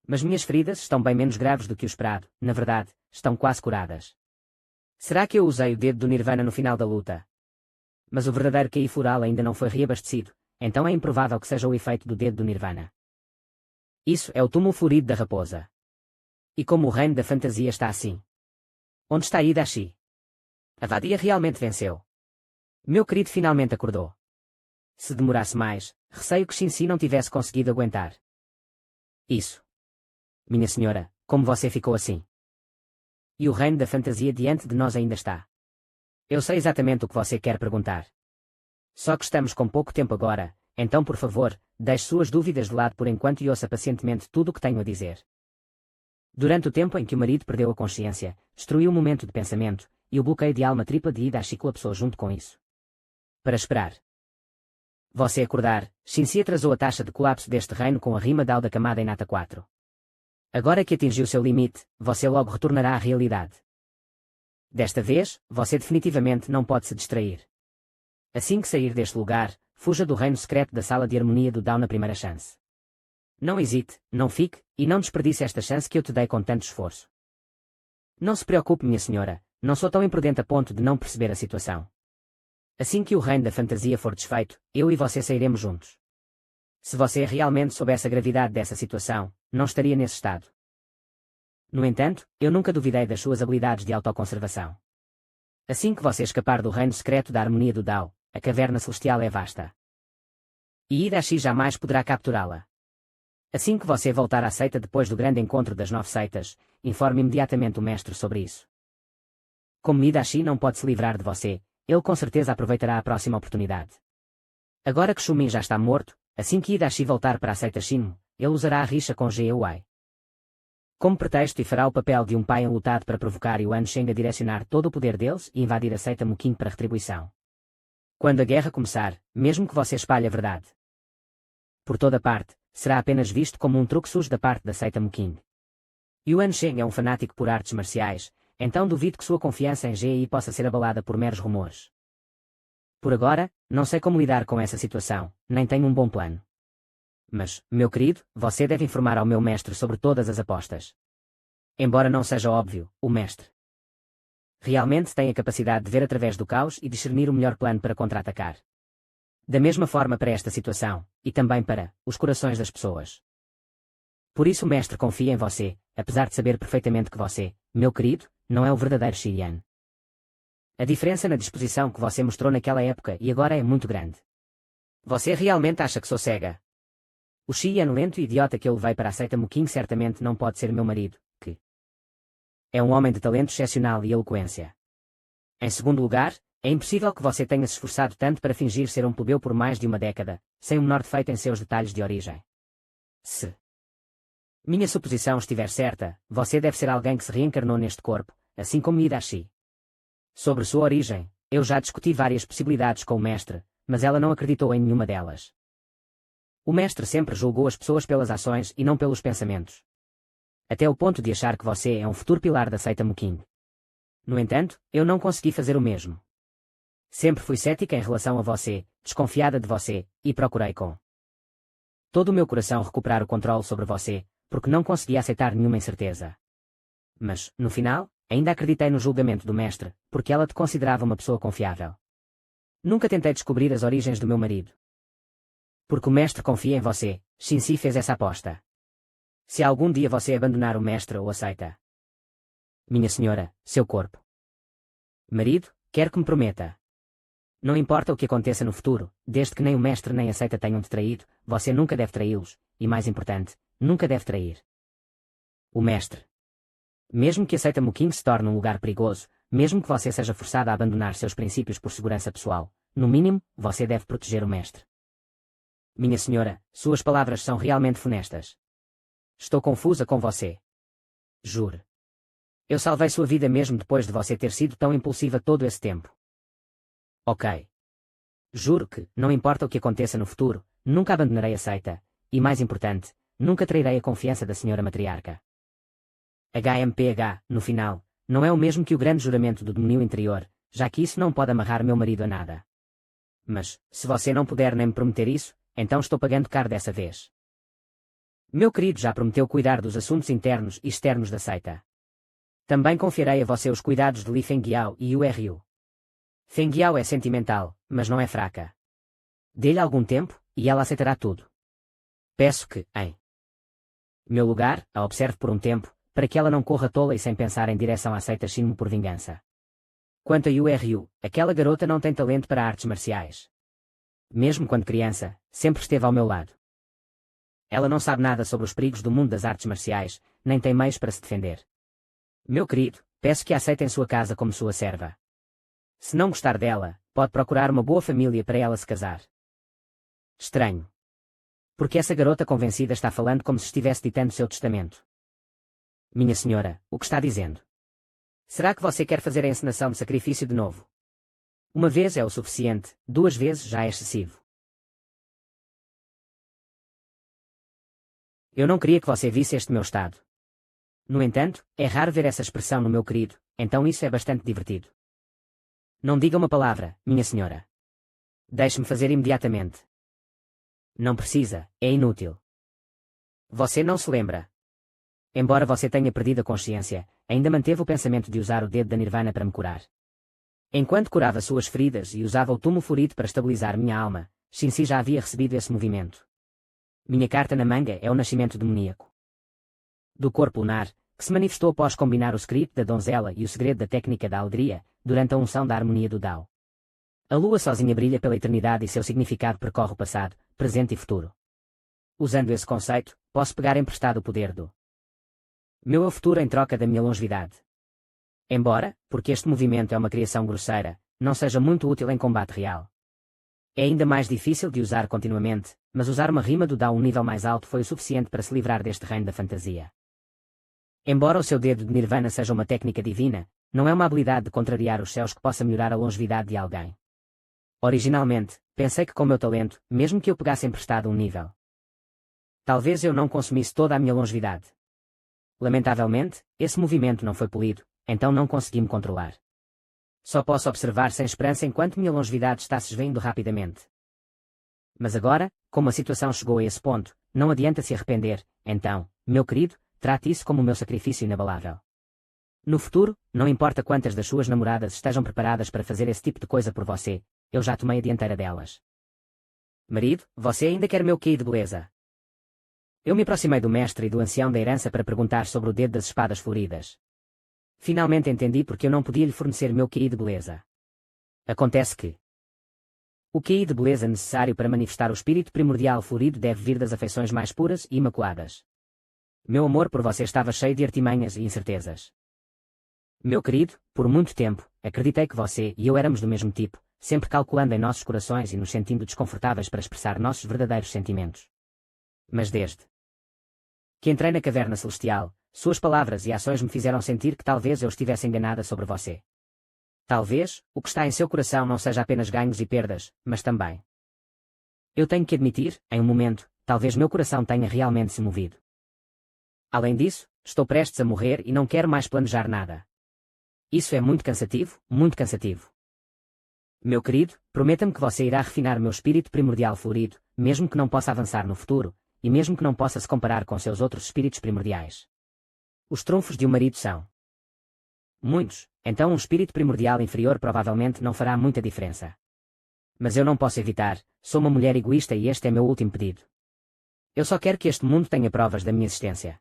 Mas minhas feridas estão bem menos graves do que o esperado, na verdade, estão quase curadas. Será que eu usei o dedo do Nirvana no final da luta? Mas o verdadeiro QI floral ainda não foi reabastecido, então é improvável que seja o efeito do dedo do Nirvana. Isso é o túmulo florido da raposa. E como o reino da fantasia está assim? Onde está Ida-Shi? A vadia realmente venceu. Meu querido finalmente acordou. Se demorasse mais, receio que Shinsi não tivesse conseguido aguentar. Isso. Minha senhora, como você ficou assim? E o reino da fantasia diante de nós ainda está. Eu sei exatamente o que você quer perguntar. Só que estamos com pouco tempo agora, então por favor, deixe suas dúvidas de lado por enquanto e ouça pacientemente tudo o que tenho a dizer. Durante o tempo em que o marido perdeu a consciência, destruiu o momento de pensamento, e o bloqueio de alma tripla de Ida-Shi colapsou junto com isso. Para esperar. Você acordar, Shinsi atrasou a taxa de colapso deste reino com a rima Dao da camada inata 4. Agora que atingiu seu limite, você logo retornará à realidade. Desta vez, você definitivamente não pode se distrair. Assim que sair deste lugar, fuja do reino secreto da sala de harmonia do Dao na primeira chance. Não hesite, não fique, e não desperdice esta chance que eu te dei com tanto esforço. Não se preocupe, minha senhora, não sou tão imprudente a ponto de não perceber a situação. Assim que o reino da fantasia for desfeito, eu e você sairemos juntos. Se você realmente soubesse a gravidade dessa situação, não estaria nesse estado. No entanto, eu nunca duvidei das suas habilidades de autoconservação. Assim que você escapar do reino secreto da harmonia do Dao, a caverna celestial é vasta. E Ida-Shi jamais poderá capturá-la. Assim que você voltar à seita depois do grande encontro das 9 seitas, informe imediatamente o mestre sobre isso. Como Ida-Shi não pode se livrar de você, ele com certeza aproveitará a próxima oportunidade. Agora que Shumin já está morto, assim que Ida-Shi voltar para a seita Shinmo, ele usará a rixa com Ge-Wei como pretexto e fará o papel de um pai enlutado para provocar Yuan Sheng a direcionar todo o poder deles e invadir a seita Muqing para retribuição. Quando a guerra começar, mesmo que você espalhe a verdade por toda parte, será apenas visto como um truque sujo da parte da seita Muqing. Yuan Sheng é um fanático por artes marciais, então duvido que sua confiança em Ge possa ser abalada por meros rumores. Por agora, não sei como lidar com essa situação, nem tenho um bom plano. Mas, meu querido, você deve informar ao meu mestre sobre todas as apostas. Embora não seja óbvio, o mestre realmente tem a capacidade de ver através do caos e discernir o melhor plano para contra-atacar. Da mesma forma para esta situação, e também para os corações das pessoas. Por isso o mestre confia em você, apesar de saber perfeitamente que você, meu querido, não é o verdadeiro Shi Yan. A diferença na disposição que você mostrou naquela época e agora é muito grande. Você realmente acha que sou cega? O Shi Yan lento e idiota que eu levei para a seita Muqing certamente não pode ser meu marido, que é um homem de talento excepcional e eloquência. Em segundo lugar, é impossível que você tenha se esforçado tanto para fingir ser um plebeu por mais de uma década, sem o menor defeito em seus detalhes de origem. Se minha suposição estiver certa, você deve ser alguém que se reencarnou neste corpo, assim como Ida-Shi. Sobre sua origem, eu já discuti várias possibilidades com o mestre, mas ela não acreditou em nenhuma delas. O mestre sempre julgou as pessoas pelas ações e não pelos pensamentos. Até o ponto de achar que você é um futuro pilar da seita Muqing. No entanto, eu não consegui fazer o mesmo. Sempre fui cética em relação a você, desconfiada de você, e procurei com todo o meu coração recuperar o controle sobre você, porque não conseguia aceitar nenhuma incerteza. Mas, no final, ainda acreditei no julgamento do mestre, porque ela te considerava uma pessoa confiável. Nunca tentei descobrir as origens do meu marido. Porque o mestre confia em você, Shinsi fez essa aposta. Se algum dia você abandonar o mestre ou aceita, minha senhora, seu corpo. Marido, quero que me prometa. Não importa o que aconteça no futuro, desde que nem o mestre nem a seita tenham te traído, você nunca deve traí-los, e mais importante, nunca deve trair o mestre. Mesmo que a seita Muking se torne um lugar perigoso, mesmo que você seja forçado a abandonar seus princípios por segurança pessoal, no mínimo, você deve proteger o mestre. Minha senhora, suas palavras são realmente funestas. Estou confusa com você. Jure. Eu salvei sua vida mesmo depois de você ter sido tão impulsiva todo esse tempo. Ok. Juro que, não importa o que aconteça no futuro, nunca abandonarei a seita, e mais importante, nunca trairei a confiança da senhora matriarca. HMPH, no final, não é o mesmo que o grande juramento do domínio interior, já que isso não pode amarrar meu marido a nada. Mas, se você não puder nem me prometer isso, então estou pagando caro dessa vez. Meu querido já prometeu cuidar dos assuntos internos e externos da seita. Também confiarei a você os cuidados de Li Fengyiao e URU. Fengyiao é sentimental, mas não é fraca. Dê-lhe algum tempo, e ela aceitará tudo. Peço que, em meu lugar, a observe por um tempo, para que ela não corra tola e sem pensar em direção à seita Shinmu por vingança. Quanto a URU, aquela garota não tem talento para artes marciais. Mesmo quando criança, sempre esteve ao meu lado. Ela não sabe nada sobre os perigos do mundo das artes marciais, nem tem meios para se defender. Meu querido, peço que a aceite em sua casa como sua serva. Se não gostar dela, pode procurar uma boa família para ela se casar. Estranho. Porque essa garota convencida está falando como se estivesse ditando seu testamento. Minha senhora, o que está dizendo? Será que você quer fazer a encenação de sacrifício de novo? Uma vez é o suficiente, 2 vezes já é excessivo. Eu não queria que você visse este meu estado. No entanto, é raro ver essa expressão no meu querido, então isso é bastante divertido. Não diga uma palavra, minha senhora. Deixe-me fazer imediatamente. Não precisa, é inútil. Você não se lembra. Embora você tenha perdido a consciência, ainda manteve o pensamento de usar o dedo da Nirvana para me curar. Enquanto curava suas feridas e usava o túmulo florido para estabilizar minha alma, Shinsi já havia recebido esse movimento. Minha carta na manga é o nascimento demoníaco. Do corpo lunar, que se manifestou após combinar o script da donzela e o segredo da técnica da alegria, durante a unção da harmonia do Dao. A lua sozinha brilha pela eternidade e seu significado percorre o passado, presente e futuro. Usando esse conceito, posso pegar emprestado o poder do meu eu futuro em troca da minha longevidade. Embora, porque este movimento é uma criação grosseira, não seja muito útil em combate real. É ainda mais difícil de usar continuamente, mas usar uma rima do Dao a um nível mais alto foi o suficiente para se livrar deste reino da fantasia. Embora o seu dedo de Nirvana seja uma técnica divina, não é uma habilidade de contrariar os céus que possa melhorar a longevidade de alguém. Originalmente, pensei que com meu talento, mesmo que eu pegasse emprestado um nível, talvez eu não consumisse toda a minha longevidade. Lamentavelmente, esse movimento não foi polido, então não consegui me controlar. Só posso observar sem esperança enquanto minha longevidade está se esvaindo rapidamente. Mas agora, como a situação chegou a esse ponto, não adianta se arrepender, então, meu querido, trate isso como o meu sacrifício inabalável. No futuro, não importa quantas das suas namoradas estejam preparadas para fazer esse tipo de coisa por você, eu já tomei a dianteira delas. Marido, você ainda quer meu QI de beleza? Eu me aproximei do mestre e do ancião da herança para perguntar sobre o dedo das espadas floridas. Finalmente entendi porque eu não podia lhe fornecer meu QI de beleza. Acontece que o QI de beleza necessário para manifestar o espírito primordial florido deve vir das afeições mais puras e imaculadas. Meu amor por você estava cheio de artimanhas e incertezas. Meu querido, por muito tempo, acreditei que você e eu éramos do mesmo tipo, sempre calculando em nossos corações e nos sentindo desconfortáveis para expressar nossos verdadeiros sentimentos. Mas desde que entrei na caverna celestial, suas palavras e ações me fizeram sentir que talvez eu estivesse enganada sobre você. Talvez, o que está em seu coração não seja apenas ganhos e perdas, mas também. Eu tenho que admitir, em um momento, talvez meu coração tenha realmente se movido. Além disso, estou prestes a morrer e não quero mais planejar nada. Isso é muito cansativo, muito cansativo. Meu querido, prometa-me que você irá refinar meu espírito primordial florido, mesmo que não possa avançar no futuro, e mesmo que não possa se comparar com seus outros espíritos primordiais. Os trunfos de um marido são muitos, então um espírito primordial inferior provavelmente não fará muita diferença. Mas eu não posso evitar, sou uma mulher egoísta e este é meu último pedido. Eu só quero que este mundo tenha provas da minha existência.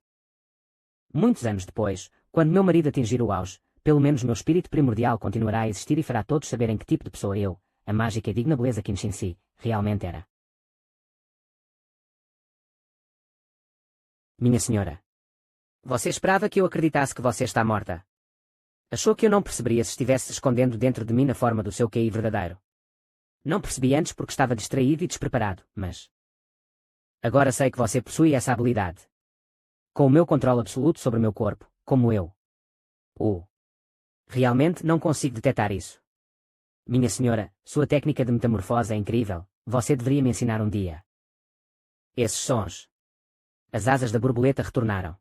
Muitos anos depois, quando meu marido atingir o auge, pelo menos meu espírito primordial continuará a existir e fará todos saberem que tipo de pessoa eu, a mágica e digna beleza Qin Shinsi, realmente era. Minha senhora. Você esperava que eu acreditasse que você está morta. Achou que eu não perceberia se estivesse se escondendo dentro de mim na forma do seu QI verdadeiro. Não percebi antes porque estava distraído e despreparado, mas... Agora sei que você possui essa habilidade. Com o meu controle absoluto sobre o meu corpo, como eu. Realmente não consigo detectar isso. Minha senhora, sua técnica de metamorfose é incrível, você deveria me ensinar um dia. Esses sons. As asas da borboleta retornaram.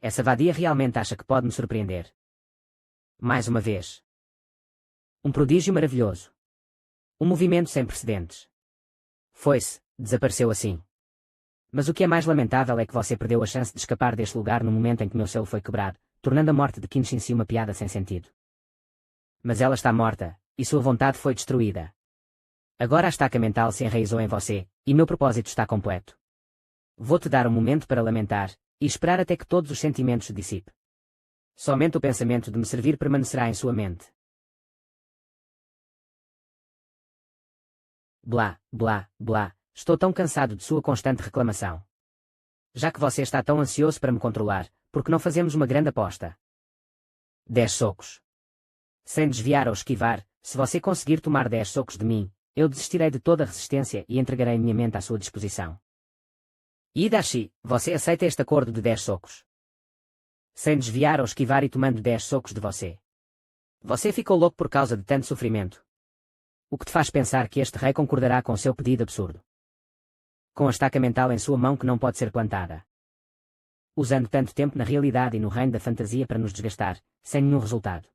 Essa vadia realmente acha que pode me surpreender. Mais uma vez. Um prodígio maravilhoso. Um movimento sem precedentes. Foi-se, desapareceu assim. Mas o que é mais lamentável é que você perdeu a chance de escapar deste lugar no momento em que meu selo foi quebrado, tornando a morte de Qin Shin uma piada sem sentido. Mas ela está morta, e sua vontade foi destruída. Agora a estaca mental se enraizou em você, e meu propósito está completo. Vou-te dar um momento para lamentar, e esperar até que todos os sentimentos se dissipe. Somente o pensamento de me servir permanecerá em sua mente. Blá, blá, blá, estou tão cansado de sua constante reclamação. Já que você está tão ansioso para me controlar, por que não fazemos uma grande aposta? 10 socos. Sem desviar ou esquivar, se você conseguir tomar 10 socos de mim, eu desistirei de toda a resistência e entregarei minha mente à sua disposição. Hidashi, você aceita este acordo de 10 socos? Sem desviar ou esquivar e tomando 10 socos de você. Você ficou louco por causa de tanto sofrimento. O que te faz pensar que este rei concordará com seu pedido absurdo? Com a estaca mental em sua mão que não pode ser plantada. Usando tanto tempo na realidade e no reino da fantasia para nos desgastar, sem nenhum resultado.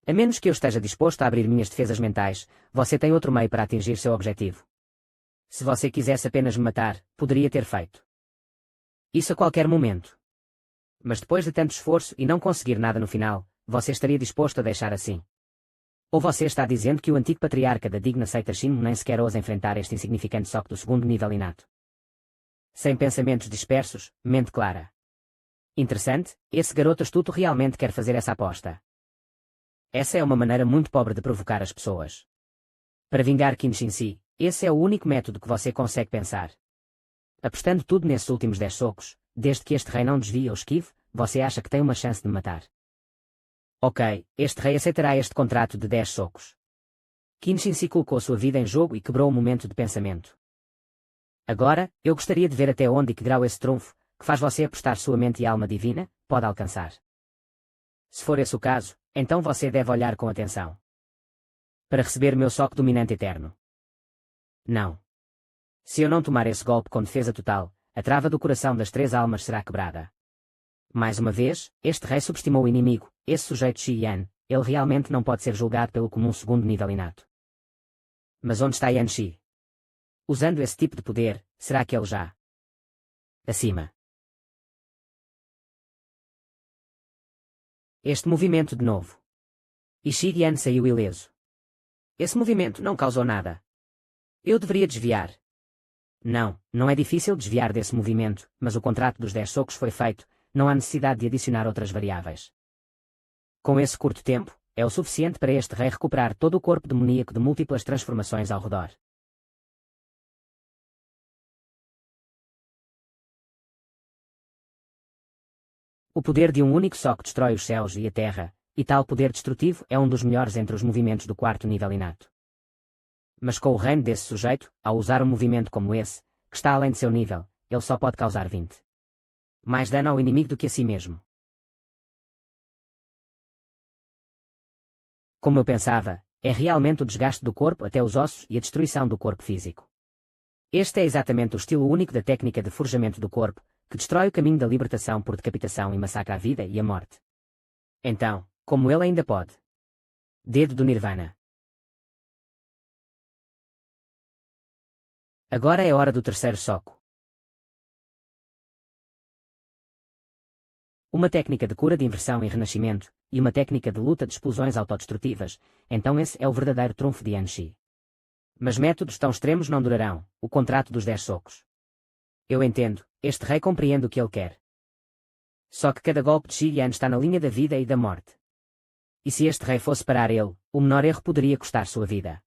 A menos que eu esteja disposto a abrir minhas defesas mentais, você tem outro meio para atingir seu objetivo. Se você quisesse apenas me matar, poderia ter feito isso a qualquer momento. Mas depois de tanto esforço e não conseguir nada no final, você estaria disposto a deixar assim? Ou você está dizendo que o antigo patriarca da digna seita Shinmo nem sequer ousa enfrentar este insignificante soco do segundo nível inato? Sem pensamentos dispersos, mente clara. Interessante, esse garoto astuto realmente quer fazer essa aposta. Essa é uma maneira muito pobre de provocar as pessoas. Para vingar Qin Shin, esse é o único método que você consegue pensar. Apostando tudo nesses últimos 10 socos, desde que este rei não desvie ou esquive, você acha que tem uma chance de me matar. Ok, este rei aceitará este contrato de 10 socos. Qin Shin colocou sua vida em jogo e quebrou o momento de pensamento. Agora, eu gostaria de ver até onde e que grau esse trunfo, que faz você apostar sua mente e alma divina, pode alcançar. Se for esse o caso, então você deve olhar com atenção. Para receber meu soco dominante eterno. Não. Se eu não tomar esse golpe com defesa total, a trava do coração das 3 almas será quebrada. Mais uma vez, este rei subestimou o inimigo, esse sujeito Shi Yan, ele realmente não pode ser julgado pelo comum segundo nível inato. Mas onde está Yan Shi? Usando esse tipo de poder, será que ele já... acima? Este movimento de novo. E Shi Yan saiu ileso. Esse movimento não causou nada. Eu deveria desviar. Não, não é difícil desviar desse movimento, mas o contrato dos 10 socos foi feito, não há necessidade de adicionar outras variáveis. Com esse curto tempo, é o suficiente para este rei recuperar todo o corpo demoníaco de múltiplas transformações ao redor. O poder de um único soco destrói os céus e a terra, e tal poder destrutivo é um dos melhores entre os movimentos do quarto nível inato. Mas com o reino desse sujeito, ao usar um movimento como esse, que está além de seu nível, ele só pode causar 20. Mais dano ao inimigo do que a si mesmo. Como eu pensava, é realmente o desgaste do corpo até os ossos e a destruição do corpo físico. Este é exatamente o estilo único da técnica de forjamento do corpo, que destrói o caminho da libertação por decapitação e massacra a vida e a morte. Então, como ele ainda pode? Dedo do Nirvana. Agora é hora do terceiro soco. Uma técnica de cura de inversão e renascimento, e uma técnica de luta de explosões autodestrutivas, então esse é o verdadeiro trunfo de Yan Shi. Mas métodos tão extremos não durarão, o contrato dos 10 socos. Eu entendo, este rei compreende o que ele quer. Só que cada golpe de Shi Yan está na linha da vida e da morte. E se este rei fosse parar ele, o menor erro poderia custar sua vida.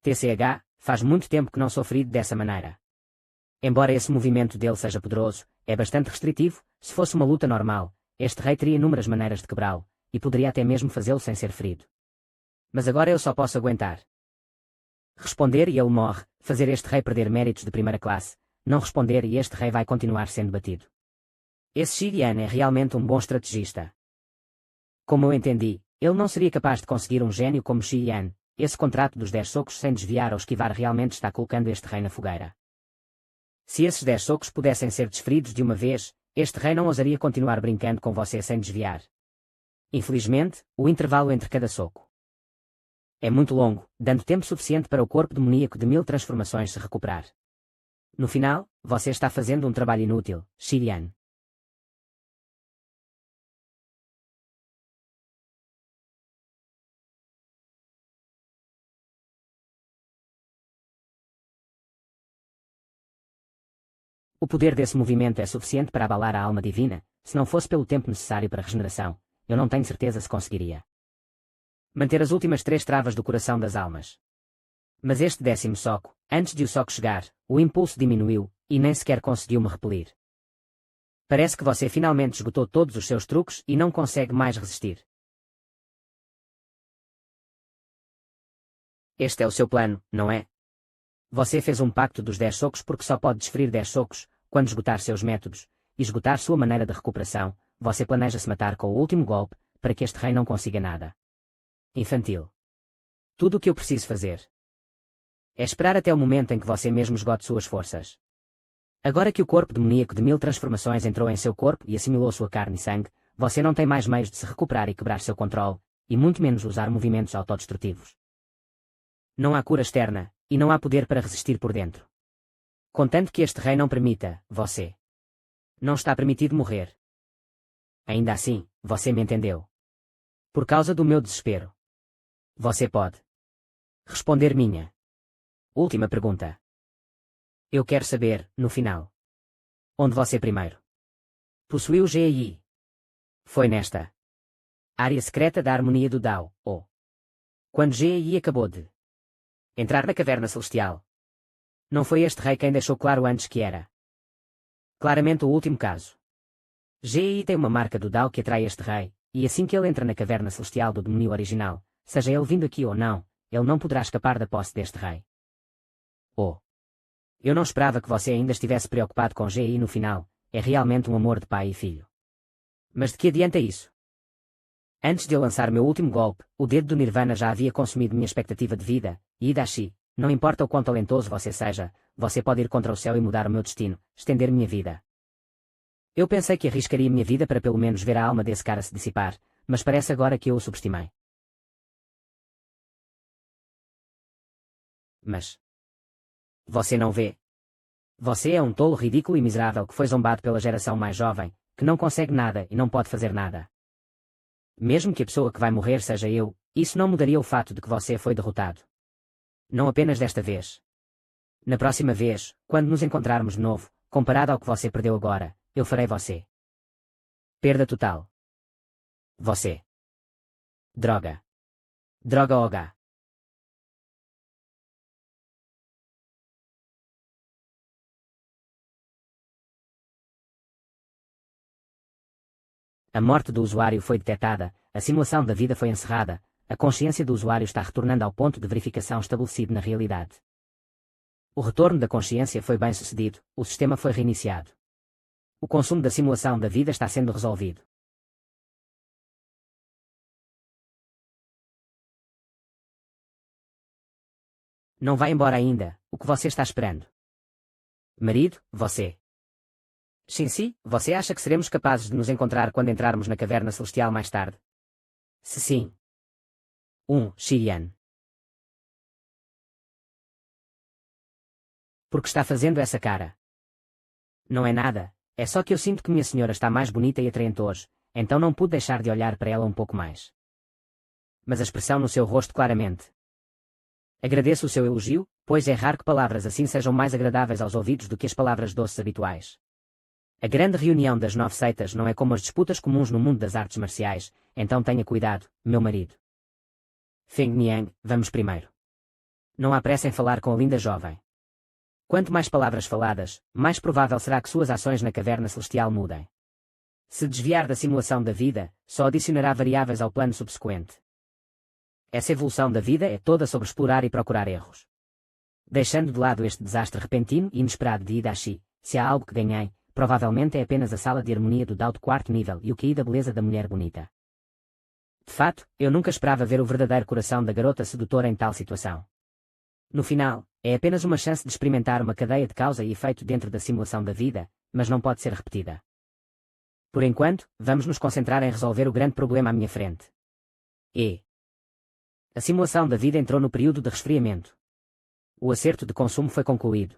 TCH, Faz muito tempo que não sou ferido dessa maneira. Embora esse movimento dele seja poderoso, é bastante restritivo. Se fosse uma luta normal, este rei teria inúmeras maneiras de quebrá-lo, e poderia até mesmo fazê-lo sem ser ferido. Mas agora eu só posso aguentar. Responder e ele morre, fazer este rei perder méritos de primeira classe, não responder e este rei vai continuar sendo batido. Esse Xi Yan é realmente um bom estrategista. Como eu entendi, ele não seria capaz de conseguir um gênio como Xi Yan. Esse contrato dos 10 socos sem desviar ou esquivar realmente está colocando este rei na fogueira. Se esses 10 socos pudessem ser desferidos de uma vez, este rei não ousaria continuar brincando com você sem desviar. Infelizmente, o intervalo entre cada soco é muito longo, dando tempo suficiente para o corpo demoníaco de 1000 transformações se recuperar. No final, você está fazendo um trabalho inútil, Xi Yan. O poder desse movimento é suficiente para abalar a alma divina. Se não fosse pelo tempo necessário para regeneração, eu não tenho certeza se conseguiria manter as últimas 3 travas do coração das almas. Mas este 10º soco, antes de o soco chegar, o impulso diminuiu, e nem sequer conseguiu me repelir. Parece que você finalmente esgotou todos os seus truques e não consegue mais resistir. Este é o seu plano, não é? Você fez um pacto dos 10 socos porque só pode desferir 10 socos, quando esgotar seus métodos, e esgotar sua maneira de recuperação, você planeja se matar com o último golpe, para que este rei não consiga nada. Infantil. Tudo o que eu preciso fazer é esperar até o momento em que você mesmo esgote suas forças. Agora que o corpo demoníaco de 1000 transformações entrou em seu corpo e assimilou sua carne e sangue, você não tem mais meios de se recuperar e quebrar seu controle, e muito menos usar movimentos autodestrutivos. Não há cura externa, e não há poder para resistir por dentro. Contanto que este rei não permita, você não está permitido morrer. Ainda assim, você me entendeu. Por causa do meu desespero. Você pode responder minha última pergunta. Eu quero saber, no final, onde você primeiro possuiu GI. Foi nesta área secreta da harmonia do Dao, ou quando GI acabou de entrar na caverna celestial. Não foi este rei quem deixou claro antes que era claramente o último caso. GI tem uma marca do Dao que atrai este rei, e assim que ele entra na caverna celestial do demônio original, seja ele vindo aqui ou não, ele não poderá escapar da posse deste rei. Oh! Eu não esperava que você ainda estivesse preocupado com GI no final, é realmente um amor de pai e filho. Mas de que adianta isso? Antes de eu lançar meu último golpe, o dedo do Nirvana já havia consumido minha expectativa de vida, e Hidashi, não importa o quão talentoso você seja, você pode ir contra o céu e mudar o meu destino, estender minha vida. Eu pensei que arriscaria minha vida para pelo menos ver a alma desse cara se dissipar, mas parece agora que eu o subestimei. Mas você não vê? Você é um tolo ridículo e miserável que foi zombado pela geração mais jovem, que não consegue nada e não pode fazer nada. Mesmo que a pessoa que vai morrer seja eu, isso não mudaria o fato de que você foi derrotado. Não apenas desta vez. Na próxima vez, quando nos encontrarmos de novo, comparado ao que você perdeu agora, eu farei você perda total. Você. Droga. Droga OH. A morte do usuário foi detectada, a simulação da vida foi encerrada, a consciência do usuário está retornando ao ponto de verificação estabelecido na realidade. O retorno da consciência foi bem sucedido, o sistema foi reiniciado. O consumo da simulação da vida está sendo resolvido. Não vai embora ainda, o que você está esperando? Marido, você. Shinsi, você acha que seremos capazes de nos encontrar quando entrarmos na caverna celestial mais tarde? Se sim. Xi Yan. Por que está fazendo essa cara? Não é nada, é só que eu sinto que minha senhora está mais bonita e atraente hoje, então não pude deixar de olhar para ela um pouco mais. Mas a expressão no seu rosto claramente. Agradeço o seu elogio, pois é raro que palavras assim sejam mais agradáveis aos ouvidos do que as palavras doces habituais. A grande reunião das 9 seitas não é como as disputas comuns no mundo das artes marciais, então tenha cuidado, meu marido. Feng Niang, vamos primeiro Não há pressa em falar com a linda jovem. Quanto mais palavras faladas, mais provável será que suas ações na caverna celestial mudem. Se desviar da simulação da vida, só adicionará variáveis ao plano subsequente. Essa evolução da vida é toda sobre explorar e procurar erros. Deixando de lado este desastre repentino e inesperado de Hidashi, se há algo que ganhei, provavelmente é apenas a sala de harmonia do Dao de quarto nível e o QI da beleza da mulher bonita. De fato, eu nunca esperava ver o verdadeiro coração da garota sedutora em tal situação. No final, é apenas uma chance de experimentar uma cadeia de causa e efeito dentro da simulação da vida, mas não pode ser repetida. Por enquanto, vamos nos concentrar em resolver o grande problema à minha frente. A simulação da vida entrou no período de resfriamento. O acerto de consumo foi concluído.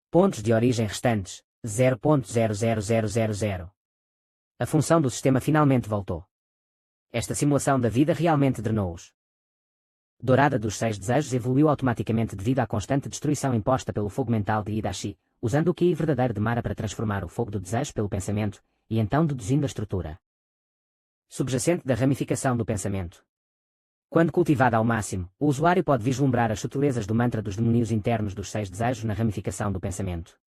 Pontos de origem restantes, 0.00000. A função do sistema finalmente voltou. Esta simulação da vida realmente drenou-os. Dourada dos 6 desejos evoluiu automaticamente devido à constante destruição imposta pelo fogo mental de Hidashi, usando o Ki verdadeiro de Mara para transformar o fogo do desejo pelo pensamento, e então deduzindo a estrutura subjacente da ramificação do pensamento. Quando cultivada ao máximo, o usuário pode vislumbrar as sutilezas do mantra dos demónios internos dos 6 desejos na ramificação do pensamento.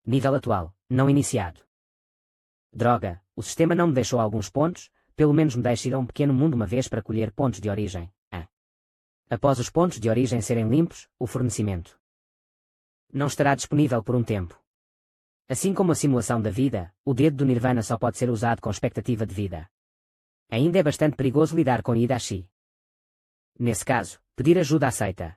Nível atual, não iniciado. Droga, o sistema não me deixou alguns pontos, pelo menos me deixa ir a um pequeno mundo uma vez para colher pontos de origem. Após os pontos de origem serem limpos, o fornecimento não estará disponível por um tempo. Assim como a simulação da vida, o dedo do Nirvana só pode ser usado com expectativa de vida. Ainda é bastante perigoso lidar com Hidashi. Nesse caso, pedir ajuda aceita.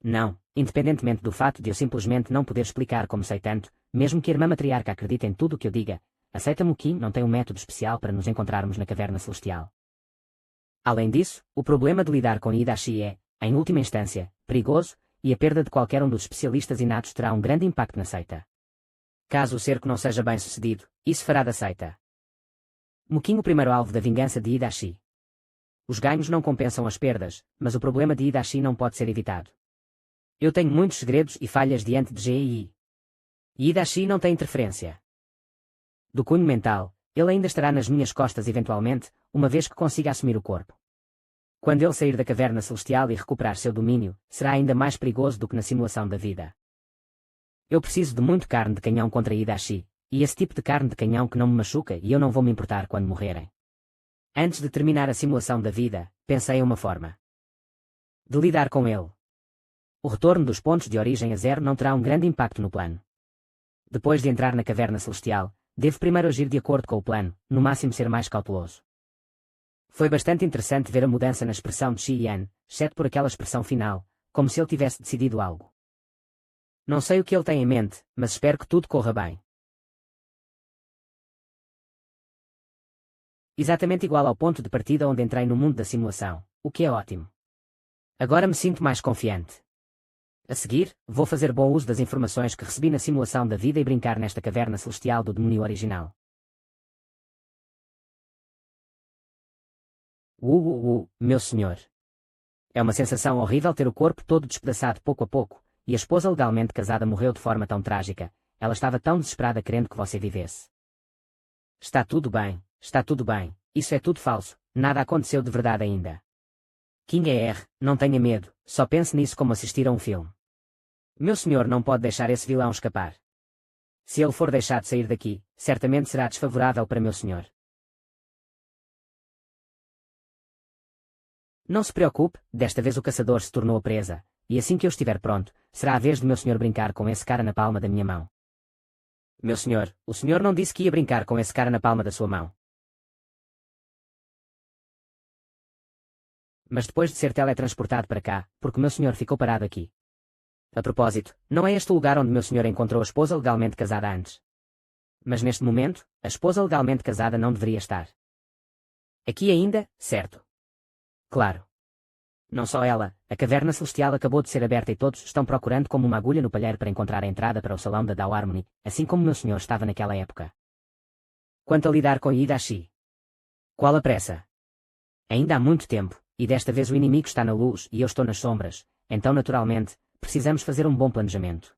Não, independentemente do fato de eu simplesmente não poder explicar como sei tanto, mesmo que a irmã matriarca acredite em tudo o que eu diga, aceita Muki não tem um método especial para nos encontrarmos na caverna celestial. Além disso, o problema de lidar com Hidashi é, em última instância, perigoso, e a perda de qualquer um dos especialistas inatos terá um grande impacto na seita. Caso o cerco não seja bem sucedido, isso fará da seita Muki o primeiro alvo da vingança de Hidashi. Os ganhos não compensam as perdas, mas o problema de Hidashi não pode ser evitado. Eu tenho muitos segredos e falhas diante de GI. E Hidashi não tem interferência do cunho mental, ele ainda estará nas minhas costas eventualmente, uma vez que consiga assumir o corpo. Quando ele sair da caverna celestial e recuperar seu domínio, será ainda mais perigoso do que na simulação da vida. Eu preciso de muito carne de canhão contra Hidashi, e esse tipo de carne de canhão que não me machuca e eu não vou me importar quando morrerem. Antes de terminar a simulação da vida, pensei em uma forma de lidar com ele. O retorno dos pontos de origem a 0 não terá um grande impacto no plano. Depois de entrar na caverna celestial, devo primeiro agir de acordo com o plano, no máximo ser mais cauteloso. Foi bastante interessante ver a mudança na expressão de Xiyan, exceto por aquela expressão final, como se ele tivesse decidido algo. Não sei o que ele tem em mente, mas espero que tudo corra bem. Exatamente igual ao ponto de partida onde entrei no mundo da simulação, o que é ótimo. Agora me sinto mais confiante. A seguir, vou fazer bom uso das informações que recebi na simulação da vida e brincar nesta caverna celestial do demónio original. Meu senhor. É uma sensação horrível ter o corpo todo despedaçado pouco a pouco, e a esposa legalmente casada morreu de forma tão trágica, ela estava tão desesperada querendo que você vivesse. Está tudo bem, isso é tudo falso, nada aconteceu de verdade ainda. King R, não tenha medo, só pense nisso como assistir a um filme. Meu senhor não pode deixar esse vilão escapar. Se ele for deixado sair daqui, certamente será desfavorável para meu senhor. Não se preocupe, desta vez o caçador se tornou a presa, e assim que eu estiver pronto, será a vez de meu senhor brincar com esse cara na palma da minha mão. Meu senhor, o senhor não disse que ia brincar com esse cara na palma da sua mão. Mas depois de ser teletransportado para cá, porque meu senhor ficou parado aqui. A propósito, não é este o lugar onde meu senhor encontrou a esposa legalmente casada antes. Mas neste momento, a esposa legalmente casada não deveria estar aqui ainda, certo? Claro. Não só ela, a caverna celestial acabou de ser aberta e todos estão procurando como uma agulha no palheiro para encontrar a entrada para o salão da Dao Harmony, assim como meu senhor estava naquela época. Quanto a lidar com Hidashi, qual a pressa? Ainda há muito tempo, e desta vez o inimigo está na luz e eu estou nas sombras, então naturalmente, precisamos fazer um bom planejamento.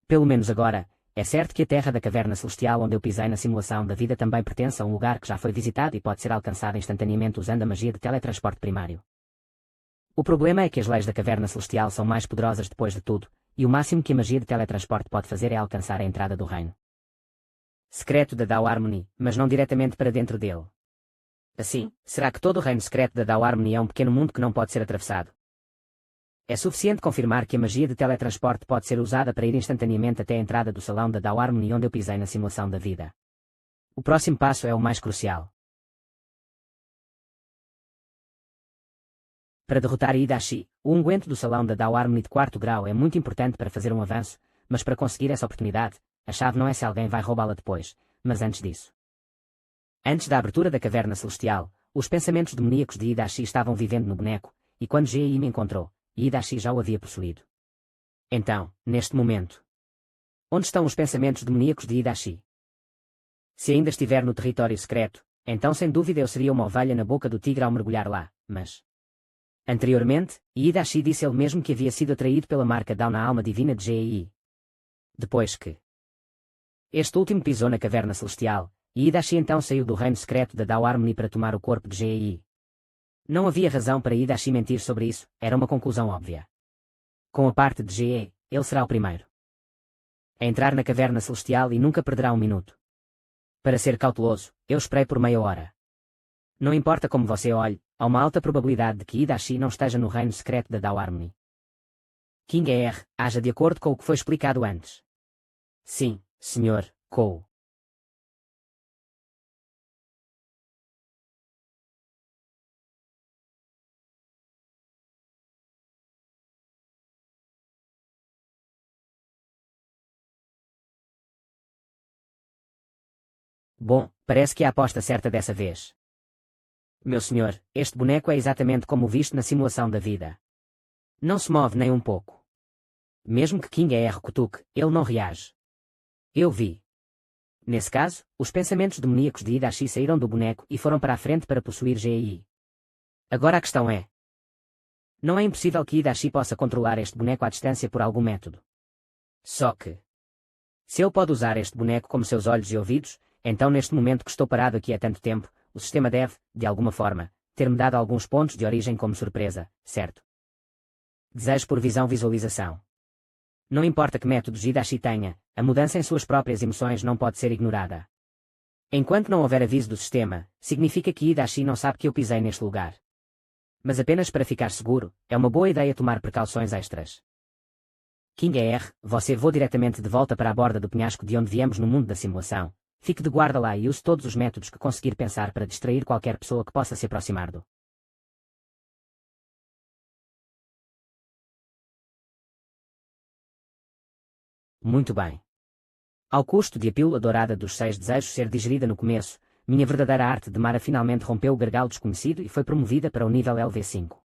Pelo menos agora, é certo que a terra da caverna celestial onde eu pisei na simulação da vida também pertence a um lugar que já foi visitado e pode ser alcançado instantaneamente usando a magia de teletransporte primário. O problema é que as leis da caverna celestial são mais poderosas depois de tudo, e o máximo que a magia de teletransporte pode fazer é alcançar a entrada do reino secreto da Dao Harmony, mas não diretamente para dentro dele. Assim, será que todo o reino secreto da Dao Harmony é um pequeno mundo que não pode ser atravessado? É suficiente confirmar que a magia de teletransporte pode ser usada para ir instantaneamente até a entrada do salão da Dao Harmony onde eu pisei na simulação da vida. O próximo passo é o mais crucial. Para derrotar Hidashi, o unguento do salão da Dao Harmony de 4º grau é muito importante para fazer um avanço, mas para conseguir essa oportunidade, a chave não é se alguém vai roubá-la depois, mas antes disso. Antes da abertura da caverna celestial, os pensamentos demoníacos de Hidashi estavam vivendo no boneco, e quando Gei me encontrou, Hidashi já o havia possuído. Então, neste momento, onde estão os pensamentos demoníacos de Hidashi? Se ainda estiver no território secreto, então sem dúvida eu seria uma ovelha na boca do tigre ao mergulhar lá, mas... Anteriormente, Hidashi disse ele mesmo que havia sido atraído pela marca Dao na alma divina de Gei. Depois que este último pisou na caverna celestial, e Hidashi então saiu do reino secreto da Dao Harmony para tomar o corpo de Gei. Não havia razão para Hidashi mentir sobre isso, era uma conclusão óbvia. Com a parte de Gei, ele será o primeiro a entrar na caverna celestial e nunca perderá um minuto. Para ser cauteloso, eu esperei por meia hora. Não importa como você olhe, há uma alta probabilidade de que Hidashi não esteja no reino secreto da Dao Harmony. King R. haja de acordo com o que foi explicado antes. Sim, Sr. Cole. Bom, parece que é a aposta certa dessa vez. Meu senhor, este boneco é exatamente como o visto na simulação da vida. Não se move nem um pouco. Mesmo que King R cutuque, ele não reage. Eu vi. Nesse caso, os pensamentos demoníacos de Hidashi saíram do boneco e foram para a frente para possuir Gei. Agora a questão é: não é impossível que Hidashi possa controlar este boneco à distância por algum método. Só que, se ele pode usar este boneco como seus olhos e ouvidos, então neste momento que estou parado aqui há tanto tempo, o sistema deve, de alguma forma, ter-me dado alguns pontos de origem como surpresa, certo? Desejo por visualização. Não importa que métodos Hidashi tenha, a mudança em suas próprias emoções não pode ser ignorada. Enquanto não houver aviso do sistema, significa que Hidashi não sabe que eu pisei neste lugar. Mas apenas para ficar seguro, é uma boa ideia tomar precauções extras. King R, você voa diretamente de volta para a borda do penhasco de onde viemos no mundo da simulação. Fique de guarda lá e use todos os métodos que conseguir pensar para distrair qualquer pessoa que possa se aproximar do. Muito bem. Ao custo de a pílula dourada dos 6 desejos ser digerida no começo, minha verdadeira arte de Mara finalmente rompeu o gargalo desconhecido e foi promovida para o nível LV5.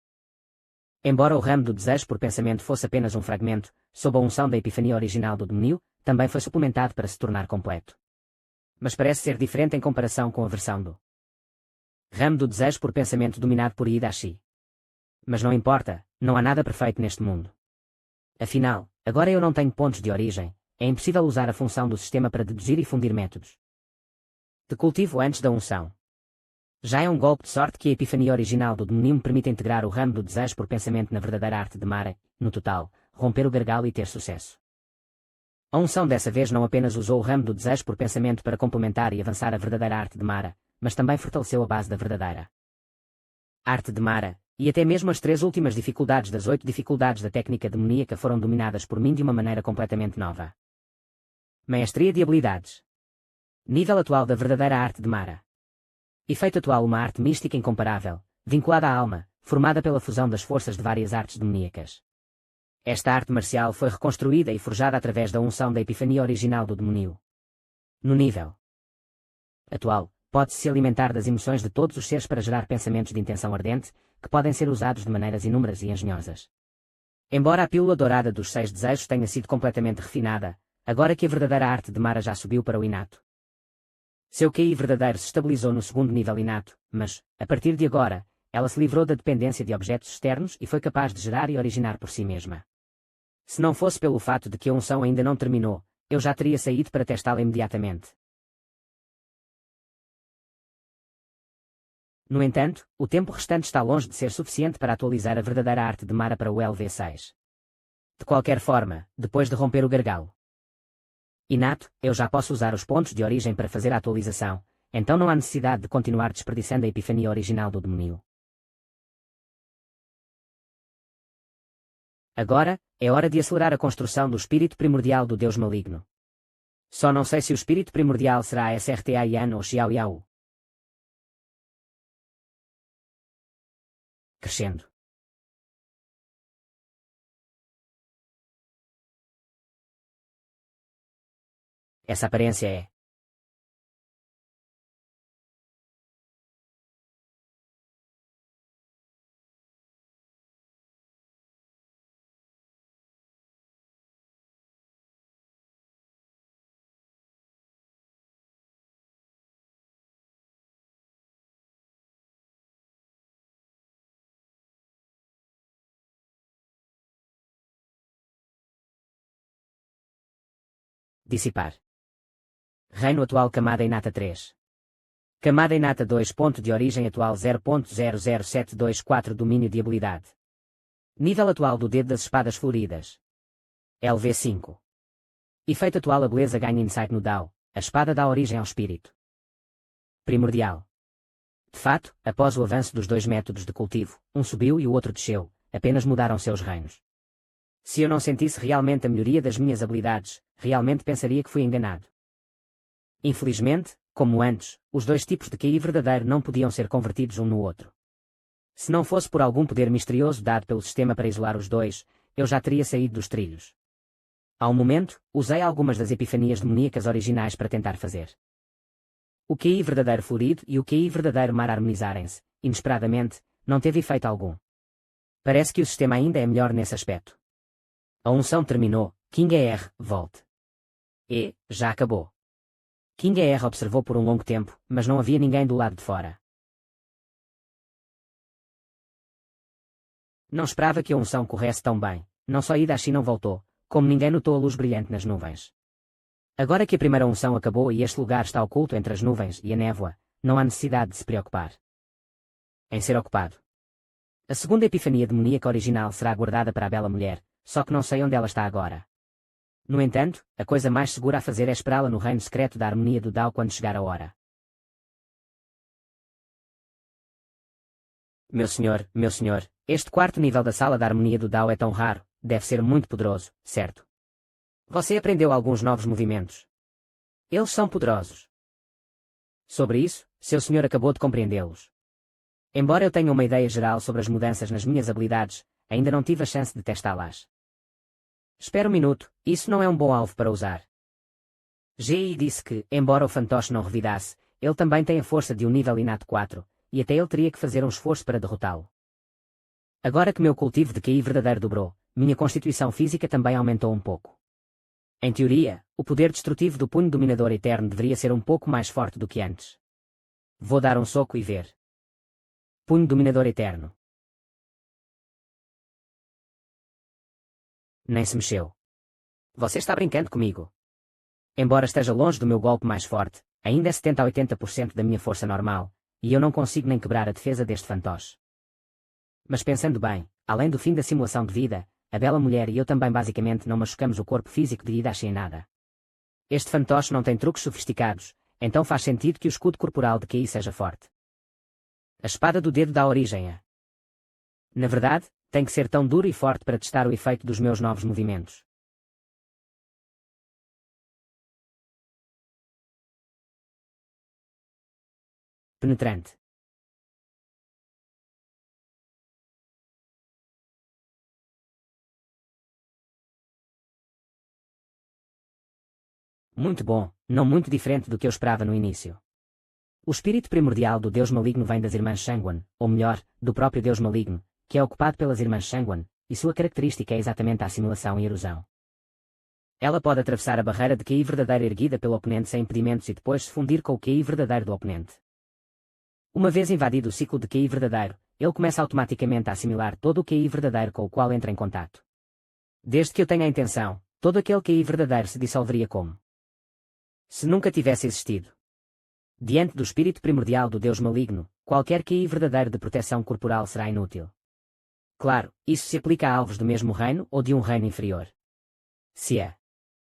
Embora o ramo do desejo por pensamento fosse apenas um fragmento, sob a unção da epifania original do domínio, também foi suplementado para se tornar completo. Mas parece ser diferente em comparação com a versão do ramo do desejo por pensamento dominado por Hidashi. Mas não importa, não há nada perfeito neste mundo. Afinal, agora eu não tenho pontos de origem, é impossível usar a função do sistema para deduzir e fundir métodos de cultivo antes da unção. Já é um golpe de sorte que a epifania original do domínio me permite integrar o ramo do desejo por pensamento na verdadeira arte de Mara, no total, romper o gargalo e ter sucesso. A unção dessa vez não apenas usou o ramo do desejo por pensamento para complementar e avançar a verdadeira arte de Mara, mas também fortaleceu a base da verdadeira arte de Mara, e até mesmo as 3 últimas dificuldades das 8 dificuldades da técnica demoníaca foram dominadas por mim de uma maneira completamente nova. Maestria de habilidades. Nível atual da verdadeira arte de Mara. Efeito atual: uma arte mística incomparável, vinculada à alma, formada pela fusão das forças de várias artes demoníacas. Esta arte marcial foi reconstruída e forjada através da unção da epifania original do demônio. No nível atual, pode-se alimentar das emoções de todos os seres para gerar pensamentos de intenção ardente, que podem ser usados de maneiras inúmeras e engenhosas. Embora a pílula dourada dos 6 desejos tenha sido completamente refinada, agora que a verdadeira arte de Mara já subiu para o inato. Seu QI verdadeiro se estabilizou no 2º nível inato, mas, a partir de agora, ela se livrou da dependência de objetos externos e foi capaz de gerar e originar por si mesma. Se não fosse pelo fato de que a unção ainda não terminou, eu já teria saído para testá-la imediatamente. No entanto, o tempo restante está longe de ser suficiente para atualizar a verdadeira arte de Mara para o LV6. De qualquer forma, depois de romper o gargalo inato, eu já posso usar os pontos de origem para fazer a atualização, então não há necessidade de continuar desperdiçando a epifania original do demônio. Agora, é hora de acelerar a construção do espírito primordial do Deus maligno. Só não sei se o espírito primordial será SRTA Yan ou Xiao Yao. Crescendo. Essa aparência é. Dissipar. Reino atual camada inata 3. Camada inata 2. Ponto de origem atual 0.000724. Domínio de habilidade. Nível atual do dedo das espadas floridas. LV5. Efeito atual: a beleza ganha insight no Dao. A espada dá origem ao espírito primordial. De fato, após o avanço dos dois métodos de cultivo, um subiu e o outro desceu, apenas mudaram seus reinos. Se eu não sentisse realmente a melhoria das minhas habilidades, realmente pensaria que fui enganado. Infelizmente, como antes, os dois tipos de QI verdadeiro não podiam ser convertidos um no outro. Se não fosse por algum poder misterioso dado pelo sistema para isolar os dois, eu já teria saído dos trilhos. Ao momento, usei algumas das epifanias demoníacas originais para tentar fazer o QI verdadeiro florido e o QI verdadeiro mar harmonizarem-se. Inesperadamente, não teve efeito algum. Parece que o sistema ainda é melhor nesse aspecto. A unção terminou. King ER, volte. E, já acabou. King ER observou por um longo tempo, mas não havia ninguém do lado de fora. Não esperava que a unção corresse tão bem. Não só Hidashi não voltou, como ninguém notou a luz brilhante nas nuvens. Agora que a primeira unção acabou e este lugar está oculto entre as nuvens e a névoa, não há necessidade de se preocupar em ser ocupado. A segunda epifania demoníaca original será guardada para a bela mulher, só que não sei onde ela está agora. No entanto, a coisa mais segura a fazer é esperá-la no reino secreto da harmonia do Dao quando chegar a hora. Meu senhor, este quarto nível da sala da harmonia do Dao é tão raro, deve ser muito poderoso, certo? Você aprendeu alguns novos movimentos. Eles são poderosos. Sobre isso, seu senhor acabou de compreendê-los. Embora eu tenha uma ideia geral sobre as mudanças nas minhas habilidades, ainda não tive a chance de testá-las. Espera um minuto, isso não é um bom alvo para usar. GI disse que, embora o fantoche não revidasse, ele também tem a força de um nível inato 4, e até ele teria que fazer um esforço para derrotá-lo. Agora que meu cultivo de QI verdadeiro dobrou, minha constituição física também aumentou um pouco. Em teoria, o poder destrutivo do punho dominador eterno deveria ser um pouco mais forte do que antes. Vou dar um soco e ver. Punho dominador eterno. Nem se mexeu. Você está brincando comigo. Embora esteja longe do meu golpe mais forte, ainda é 70 a 80% da minha força normal, e eu não consigo nem quebrar a defesa deste fantoche. Mas pensando bem, além do fim da simulação de vida, a bela mulher e eu também basicamente não machucamos o corpo físico de Hidashi em nada. Este fantoche não tem truques sofisticados, então faz sentido que o escudo corporal de QI seja forte. A espada do dedo dá origem a. Na verdade, tem que ser tão duro e forte para testar o efeito dos meus novos movimentos. Penetrante. Muito bom, não muito diferente do que eu esperava no início. O espírito primordial do Deus maligno vem das irmãs Shangwan, ou melhor, do próprio Deus maligno, que é ocupado pelas irmãs Shangwan, e sua característica é exatamente a assimilação e erosão. Ela pode atravessar a barreira de QI verdadeira erguida pelo oponente sem impedimentos e depois se fundir com o QI verdadeiro do oponente. Uma vez invadido o ciclo de QI verdadeiro, ele começa automaticamente a assimilar todo o QI verdadeiro com o qual entra em contato. Desde que eu tenha a intenção, todo aquele QI verdadeiro se dissolveria como se nunca tivesse existido. Diante do espírito primordial do Deus maligno, qualquer QI verdadeiro de proteção corporal será inútil. Claro, isso se aplica a alvos do mesmo reino ou de um reino inferior. Se a